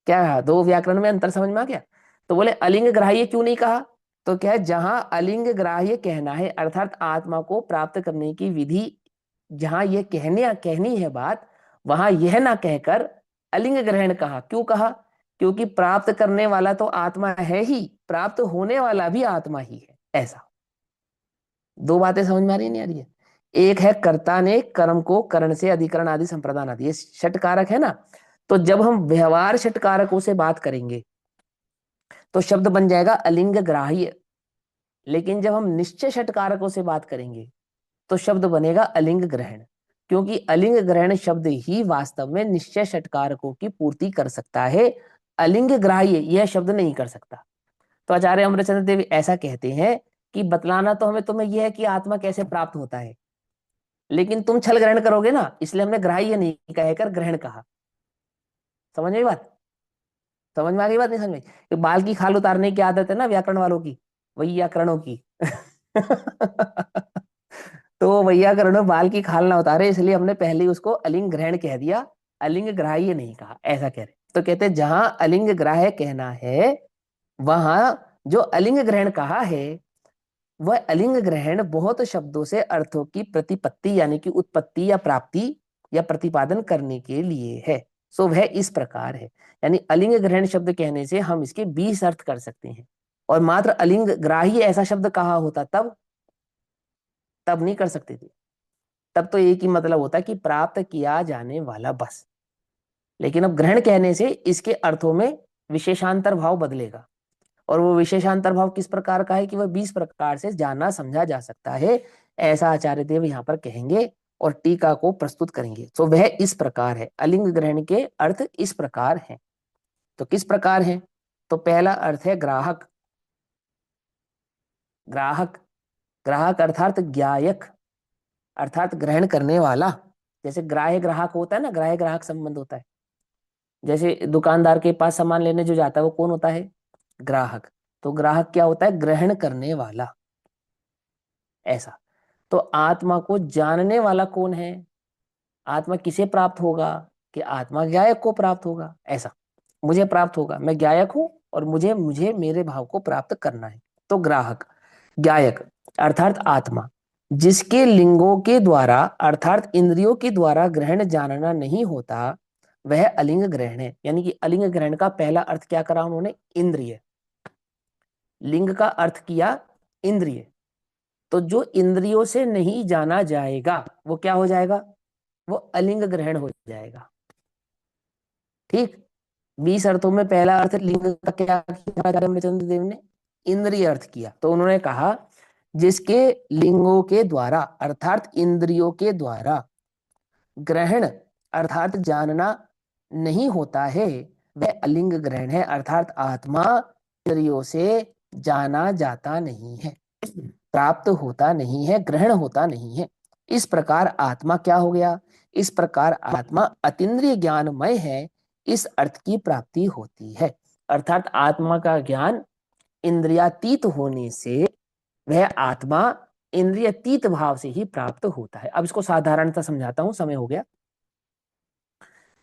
क्या कहा? दो व्याकरण में अंतर समझ में आ गया। तो बोले अलिंग ग्राह्य क्यों नहीं कहा? तो क्या है, जहां अलिंग ग्राह्य कहना है अर्थात आत्मा को प्राप्त करने की विधि, जहां यह कहनी है बात, वहां यह ना कहकर अलिंग ग्रहण कहा। क्यों कहा? क्योंकि प्राप्त करने वाला तो आत्मा है ही, प्राप्त होने वाला भी आत्मा ही है। ऐसा दो बातें समझ में आ रही नहीं आ रही है? एक है कर्ता ने कर्म को करण से अधिकरण आदि संप्रदान आदि, ये षटकारक है ना। तो जब हम व्यवहार षटकारकों से बात करेंगे तो शब्द बन जाएगा अलिंग ग्राह्य, लेकिन जब हम निश्चय षटकारकों से बात करेंगे तो शब्द बनेगा अलिंग ग्रहण, क्योंकि अलिंग ग्रहण शब्द ही वास्तव में निश्चय षटकारकों की पूर्ति कर सकता है, अलिंग ग्राह्य यह शब्द नहीं कर सकता। तो आचार्य अमरचंद्र देव ऐसा कहते हैं कि बतलाना तो हमें तुम्हें यह है कि आत्मा कैसे प्राप्त होता है, लेकिन तुम छल ग्रहण करोगे ना, इसलिए हमने ग्राह्य नहीं कहकर ग्रहण कहा। समझ में बात? समझ में आ गई बात? नहीं समझ में? कि बाल की खाल उतारने की आदत है ना व्याकरण वालों की, वैयाकरणों की तो वैयाकरणों बाल की खाल ना उतारे, इसलिए हमने पहले ही उसको अलिंग ग्रहण कह दिया, अलिंग ग्राह्य नहीं कहा, ऐसा कह रहे। तो कहते जहां अलिंग ग्राह्य कहना है वहां जो अलिंग ग्रहण कहा है वह अलिंग ग्रहण बहुत शब्दों से अर्थों की प्रतिपत्ति यानी कि उत्पत्ति या प्राप्ति या प्रतिपादन करने के लिए है। सो वह इस प्रकार है, यानी अलिंग ग्रहण शब्द कहने से हम इसके 20 अर्थ कर सकते हैं, और मात्र अलिंग ग्राह्य ऐसा शब्द कहा होता तब नहीं कर सकते थे। तब तो एक ही मतलब होता कि प्राप्त किया जाने वाला, बस। लेकिन अब ग्रहण कहने से इसके अर्थों में विशेषांतर भाव बदलेगा, और वो विशेषांतर भाव किस प्रकार का है कि वह 20 प्रकार से जाना समझा जा सकता है, ऐसा आचार्य देव यहाँ पर कहेंगे और टीका को प्रस्तुत करेंगे। तो वह इस प्रकार है, अलिंग ग्रहण के अर्थ इस प्रकार हैं। तो किस प्रकार हैं? तो पहला अर्थ है ग्राहक। ग्राहक, ग्राहक अर्थात ज्ञायक, अर्थात ग्रहण करने वाला। जैसे ग्राह्य ग्राहक होता है ना, ग्राह्य ग्राहक संबंध होता है। जैसे दुकानदार के पास सामान लेने जो जाता है वो कौन होता है? ग्राहक। तो ग्राहक क्या होता है? ग्रहण करने वाला, ऐसा। तो आत्मा को जानने वाला कौन है? आत्मा किसे प्राप्त होगा? कि आत्मा ज्ञायक को प्राप्त होगा, ऐसा। मुझे प्राप्त होगा, मैं ज्ञायक हूं और मुझे मुझे मेरे भाव को प्राप्त करना है। तो ग्राहक, ज्ञायक अर्थात आत्मा, जिसके लिंगों के द्वारा अर्थात इंद्रियों के द्वारा ग्रहण जानना नहीं होता, वह अलिंग ग्रहण है। यानी कि अलिंग ग्रहण का पहला अर्थ क्या करा उन्होंने? इंद्रिय। लिंग का अर्थ किया इंद्रिय। तो जो इंद्रियों से नहीं जाना जाएगा वो क्या हो जाएगा? वो अलिंग ग्रहण हो जाएगा। ठीक। 20 अर्थों में पहला अर्थ लिंग का क्या किया रामचंद्र देव ने? इंद्रिय अर्थ किया। तो उन्होंने कहा जिसके लिंगों के द्वारा अर्थात इंद्रियों के द्वारा ग्रहण अर्थात जानना नहीं होता है वह अलिंग ग्रहण है, अर्थात आत्मा इंद्रियों से जाना जाता नहीं है, प्राप्त होता नहीं है, ग्रहण होता नहीं है। इस प्रकार आत्मा क्या हो गया? इस प्रकार आत्मा अतीन्द्रिय ज्ञानमय है, इस अर्थ की प्राप्ति होती है। अर्थात आत्मा का ज्ञान इंद्रियातीत होने से वह आत्मा इंद्रियातीत भाव से ही प्राप्त होता है। अब इसको साधारणता समझाता हूं, समय हो गया।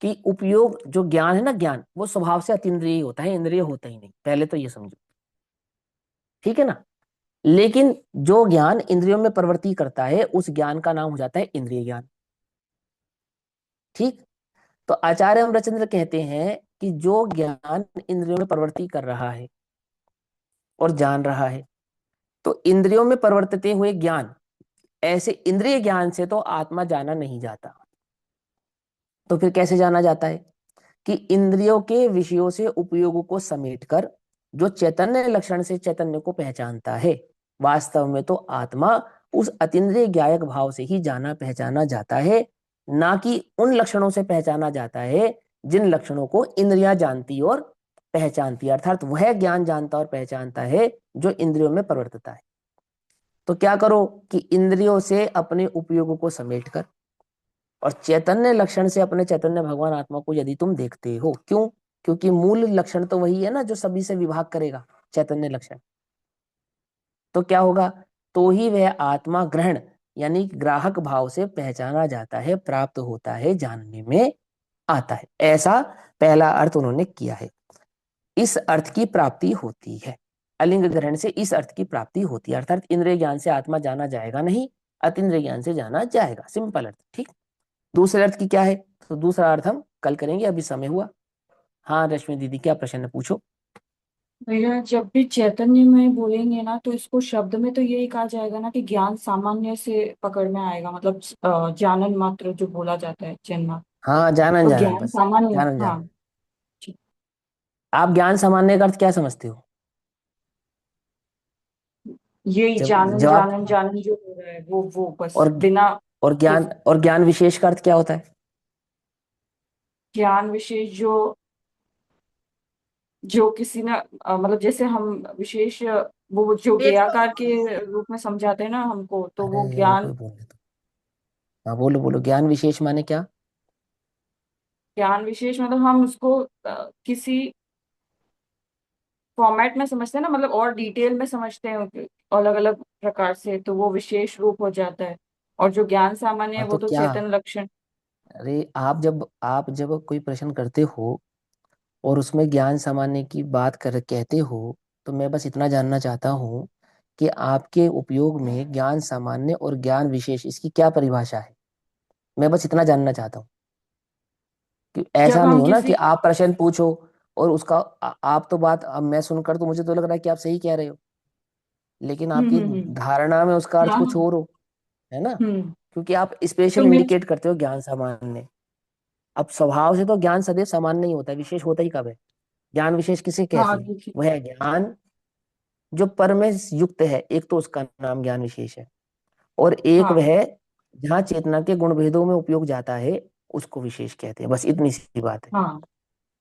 कि उपयोग जो ज्ञान है ना, ज्ञान वो स्वभाव से अतीन्द्रिय होता है, इंद्रिय होता ही नहीं, पहले तो ये समझो। ठीक है ना? लेकिन जो ज्ञान इंद्रियों में प्रवृत्ति करता है उस ज्ञान का नाम हो जाता है इंद्रिय ज्ञान। ठीक। तो आचार्य अमरचंद्र कहते हैं कि जो ज्ञान इंद्रियों में प्रवृत्ति कर रहा है और जान रहा है, तो इंद्रियों में परिवर्तित हुए ज्ञान, ऐसे इंद्रिय ज्ञान से तो आत्मा जाना नहीं जाता। तो फिर कैसे जाना जाता है? कि इंद्रियों के विषयों से उपयोगों को समेटकर जो चैतन्य लक्षण से चैतन्य को पहचानता है, वास्तव में तो आत्मा उस अतीन्द्रिय ज्ञायक भाव से ही जाना पहचाना जाता है, ना कि उन लक्षणों से पहचाना जाता है जिन लक्षणों को इंद्रियां जानती और पहचानती है। अर्थात वह ज्ञान जानता और पहचानता है जो इंद्रियों में परिवर्तित है। तो क्या करो कि इंद्रियों से अपने उपयोगों को समेटकर और चैतन्य लक्षण से अपने चैतन्य भगवान आत्मा को यदि तुम देखते हो, क्यों? क्योंकि मूल लक्षण तो वही है ना जो सभी से विभाग करेगा, चैतन्य लक्षण। तो क्या होगा? तो ही वह आत्मा ग्रहण यानी ग्राहक भाव से पहचाना जाता है, प्राप्त होता है, जानने में आता है। ऐसा पहला अर्थ उन्होंने किया है। इस अर्थ की प्राप्ति होती है, अलिंग ग्रहण से इस अर्थ की प्राप्ति होती है। अर्थात इंद्रिय ज्ञान से आत्मा जाना जाएगा नहीं, अतीन्द्रिय ज्ञान से जाना जाएगा। सिंपल अर्थ। ठीक। दूसरे अर्थ की क्या है? तो दूसरा अर्थ हम कल करेंगे, अभी समय हुआ। हाँ रश्मि दीदी, क्या प्रश्न है? पूछो। भैया जब भी चैतन्य में बोलेंगे ना तो इसको शब्द में तो यही कहा जाएगा ना कि ज्ञान सामान्य से पकड़ में आएगा, मतलब जानन मात्र जो बोला जाता है जन्म। हाँ जानन तो जानन, ज्ञान बस सामान्य, जानन हाँ जानन। ठीक। आप ज्ञान सामान्य का अर्थ क्या समझते हो? यही जब जानन जब जानन आप जानन जो हो रहा है वो बस और बिना और ज्ञान विशेष का अर्थ क्या होता है? ज्ञान विशेष जो जो किसी ने मतलब जैसे हम विशेष वो जो ज्ञाकार के रूप में समझाते हैं ना हमको, तो वो अरे ज्ञान कोई बोल तो। हाँ बोलो बोलो, ज्ञान विशेष माने क्या? ज्ञान विशेष मतलब हम उसको किसी फॉर्मेट में समझते हैं ना, मतलब और डिटेल में समझते हैं अलग अलग प्रकार से, तो वो विशेष रूप हो जाता है। और जो ज्ञान सामान्य है हाँ वो तो तो क्या? चेतन लक्षण। अरे आप जब कोई प्रश्न करते हो और उसमें ज्ञान सामान्य की बात कर कहते हो, तो मैं बस इतना जानना चाहता हूँ कि आपके उपयोग में ज्ञान सामान्य और ज्ञान विशेष इसकी क्या परिभाषा है? मैं बस इतना जानना चाहता हूँ कि ऐसा जब नहीं हम हो ना कि किसी आप प्रश्न पूछो और उसका आप तो बात, अब मैं सुनकर तो मुझे तो लग रहा है कि आप सही कह रहे हो, लेकिन आपकी हम्म। धारणा में उसका अर्थ हाँ कुछ हाँ। और हो, है ना? हम्म। क्योंकि आप तो स्पेशल मैं इंडिकेट करते हो ज्ञान सामान्य। अब स्वभाव से तो ज्ञान सदैव सामान्य नहीं होता है, विशेष होता ही कब है? ज्ञान विशेष किसे कहते हाँ हैं? देखिए। वह ज्ञान जो पर में युक्त है, एक तो उसका नाम ज्ञान विशेष है, और एक हाँ वह जहाँ चेतना के गुण भेदों में उपयोग जाता है उसको विशेष कहते हैं। बस इतनी सी बात है। हाँ।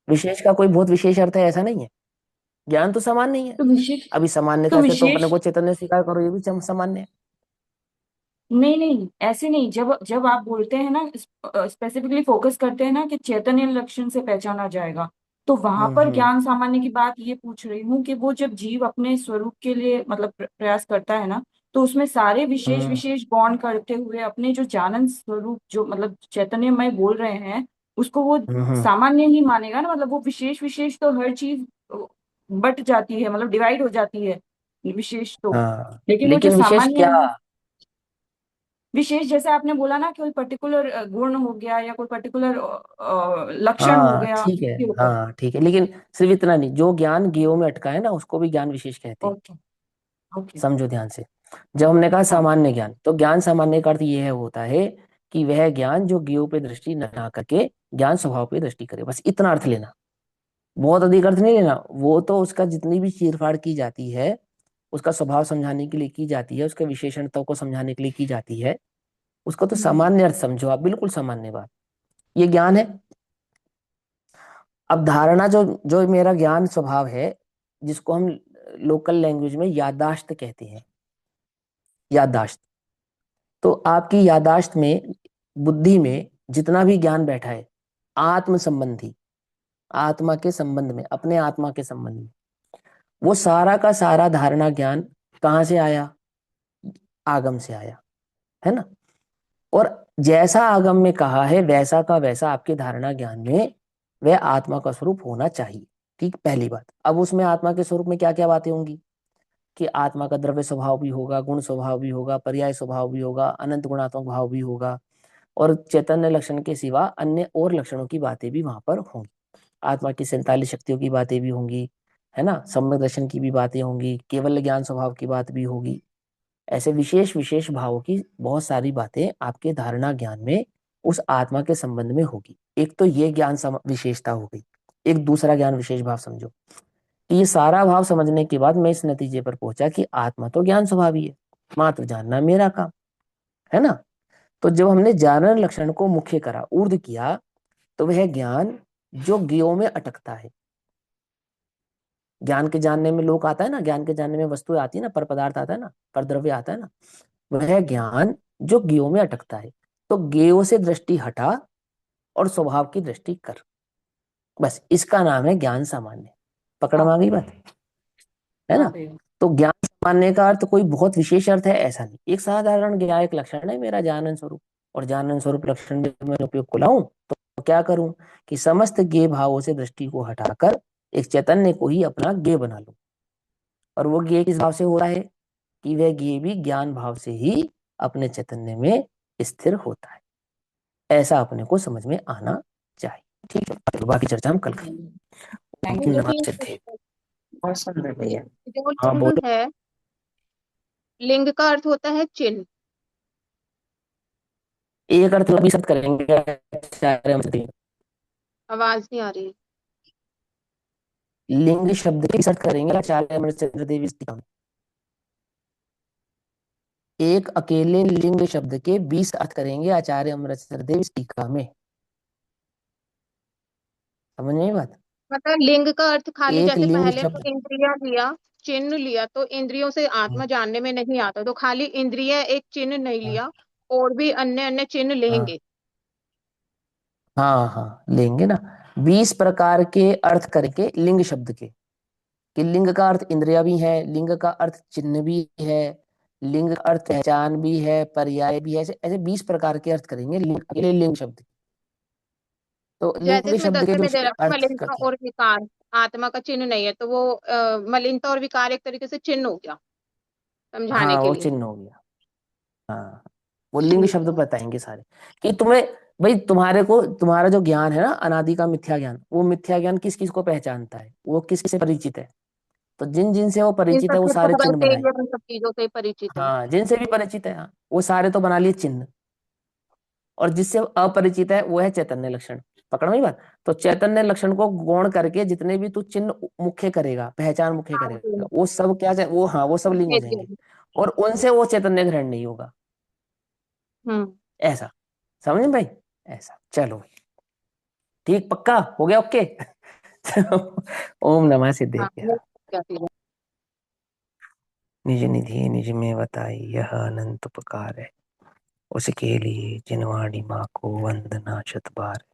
विशेष का कोई बहुत विशेष अर्थ है ऐसा नहीं है। ज्ञान तो सामान्य नहीं है। तो विशेष अभी तो सामान्यता से तो अपने विशेष को चैतन्य स्वीकार करो, ये भी सामान्य है। नहीं नहीं, ऐसे नहीं। जब जब आप बोलते हैं ना, स्पेसिफिकली फोकस करते हैं ना कि चैतन्य लक्षण से पहचाना जाएगा, तो वहां पर हम्म। ज्ञान सामान्य की बात ये पूछ रही हूँ कि वो जब जीव अपने स्वरूप के लिए मतलब प्रयास करता है ना, तो उसमें सारे विशेष हम्म। विशेष बॉन्ड करते हुए अपने जो जानन स्वरूप जो मतलब चैतन्यमय बोल रहे हैं, उसको वो हम्म। सामान्य ही मानेगा ना। मतलब वो विशेष विशेष तो हर चीज बट जाती है, मतलब डिवाइड हो जाती है विशेष तो। हाँ लेकिन वो जो लेकिन विशेष सामान्य क्या? है वो विशेष, जैसे आपने बोला ना, कोई पर्टिकुलर गुण हो गया या कोई पर्टिकुलर लक्षण हो हाँ गया ठीक है, उसके ऊपर। हाँ ठीक है, लेकिन सिर्फ इतना नहीं, जो ज्ञान ज्ञेयों में अटका है ना उसको भी ज्ञान विशेष कहते हैं। ओके। ओके। समझो ध्यान से। जब हमने कहा हाँ। सामान्य ज्ञान, तो ज्ञान सामान्य का अर्थ यह होता है कि वह ज्ञान जो ज्ञेयों पे दृष्टि न करके ज्ञान स्वभाव पे दृष्टि करे, बस इतना अर्थ लेना। बहुत अधिक अर्थ नहीं लेना। वो तो उसका जितनी भी चीरफाड़ की जाती है, उसका स्वभाव समझाने के लिए की जाती है, उसके विशेषणताओं को समझाने के लिए की जाती है, उसको तो हम्म। सामान्य अर्थ समझो आप, बिल्कुल सामान्य बात। ये ज्ञान है। अब धारणा जो जो मेरा ज्ञान स्वभाव है, जिसको हम लोकल लैंग्वेज में याददाश्त कहते हैं, याददाश्त। तो आपकी याददाश्त में, बुद्धि में जितना भी ज्ञान बैठा है आत्म संबंधी, आत्मा के संबंध में, अपने आत्मा के संबंध में, वो सारा का सारा धारणा ज्ञान कहाँ से आया? आगम से आया, है ना? और जैसा आगम में कहा है वैसा का वैसा आपके धारणा ज्ञान में वह आत्मा का स्वरूप होना चाहिए। ठीक, पहली बात। अब उसमें आत्मा के स्वरूप में क्या क्या बातें होंगी? कि आत्मा का द्रव्य स्वभाव भी होगा, गुण स्वभाव भी होगा, पर्याय स्वभाव भी होगा, अनंत गुणात्मक भाव भी होगा, और चैतन्य लक्षण के सिवा अन्य और लक्षणों की बातें भी वहां पर होंगी। आत्मा की 47 शक्तियों की बातें भी होंगी, है ना, सम्यक दर्शन की भी बातें होंगी, केवल ज्ञान स्वभाव की बात भी होगी। ऐसे विशेष विशेष भावों की बहुत सारी बातें आपके धारणा ज्ञान में उस आत्मा के संबंध में होगी। एक तो ये ज्ञान विशेषता हो गई। एक दूसरा ज्ञान विशेष भाव समझो कि ये सारा भाव समझने के बाद मैं इस नतीजे पर पहुंचा कि आत्मा तो ज्ञान स्वभावी है, मात्र जानना मेरा काम है ना। तो जब हमने जानन लक्षण को मुख्य करा, ऊर्ध्व किया, तो वह ज्ञान जो ज्ञेयों में अटकता है, ज्ञान के जानने में लोक आता है ना, ज्ञान के जानने में वस्तु आती है ना, पर पदार्थ आता है ना, पर द्रव्य आता है ना, वह ज्ञान जो ज्ञेयों में अटकता है। तो ज्ञेयों से दृष्टि हटा और स्वभाव की दृष्टि कर, बस इसका नाम है ज्ञान सामान्य। पकड़ में आ गई बात, है ना। हाँ भैया। तो ज्ञान सामान्य का अर्थ कोई बहुत विशेष अर्थ है ऐसा नहीं, एक साधारण ज्ञान एक लक्षण है मेरा जानन स्वरूप, और जानन स्वरूप लक्षण में मैं उपयोग को लाऊं तो क्या करूं कि समस्त ज्ञेय भावों से दृष्टि को हटाकर एक चैतन्य को ही अपना ज्ञेय बना लूं। और वो ज्ञेय किस भाव से हो रहा है कि वह ज्ञेय भी ज्ञान भाव से ही अपने चैतन्य में स्थिर होता है। ऐसा अपने को समझ में आना चाहिए। ठीक है, तो बाकी चर्चा हम कल करेंगे। Thank you. नमस्ते थे। बहुत सुंदर भैया। जो हाँ लिंग बोलो। है, लिंग का अर्थ होता है चिन्ह। एक अर्थ भी शब्द करेंगे आचार्य अमृत। आवाज नहीं आ रही। लिंग शब्द के अर्थ करेंगे आचार्य अमृतचंद्र देवी टीका में। एक अकेले लिंग शब्द के 20 अर्थ करेंगे आचार्य अमृतचंद्र देवी टीका में। समझ नहीं बात। मतलब लिंग का अर्थ खाली, एक जैसे लिंग पहले तो शब्द, इंद्रिया लिया, चिन्ह लिया, तो इंद्रियों से आत्मा जानने में नहीं आता, तो खाली इंद्रिय एक चिन्ह नहीं लिया, और भी अन्य अन्य चिन्ह लेंगे। हाँ हाँ लेंगे ना। 20 प्रकार के अर्थ करके लिंग शब्द के, कि लिंग का अर्थ इंद्रिया भी है, लिंग का अर्थ चिन्ह भी है, लिंग का अर्थ पहचान भी है, पर्याय भी है, ऐसे ऐसे 20 प्रकार के अर्थ करेंगे लिंग, अकेले लिंग शब्द के। तो जैसे लिंग इसमें शब्द के 10 जो में दे रखा है अर्थ मलिनता करते हैं, और विकार, आत्मा का चिन्ह नहीं है, तो वो मलिनता और विकार एक तरीके से चिन्ह हो गया समझाने हाँ के वो लिए। चिन्ह हो गया। हाँ वो लिंग शब्द बताएंगे सारे कि तुम्हें, भाई तुम्हारे को तुम्हारा जो ज्ञान है ना अनादि का मिथ्या ज्ञान, वो मिथ्या ज्ञान किस किस को पहचानता है, वो किस किस से परिचित है। तो जिन जिन से वो इन परिचित सब है वो सारे चित्र चिन्ह से, बनाए। ये इन सब चीजों से परिचित है। हाँ जिनसे भी परिचित है हाँ, वो सारे तो बना लिए चिन्ह। और जिससे अपरिचित है वो है चैतन्य लक्षण। पकड़ में बात। तो चैतन्य लक्षण को गौण करके जितने भी तू चिन्ह मुख्य करेगा, पहचान मुख्य हाँ, करेगा, वो सब क्या वो हाँ वो सब लिंग हो जाएंगे। और उनसे वो चैतन्य ग्रहण नहीं होगा। हम्म। ऐसा समझ भाई। ऐसा चलो ठीक, पक्का हो गया, ओके। ओम नमः हाँ, सिद्धेभ्यः। वो क्या चीज़ है? निज निधि निज में बताई यह अनंत उपकार है, उसके लिए जिनवाणी माँ को वंदना शत बार।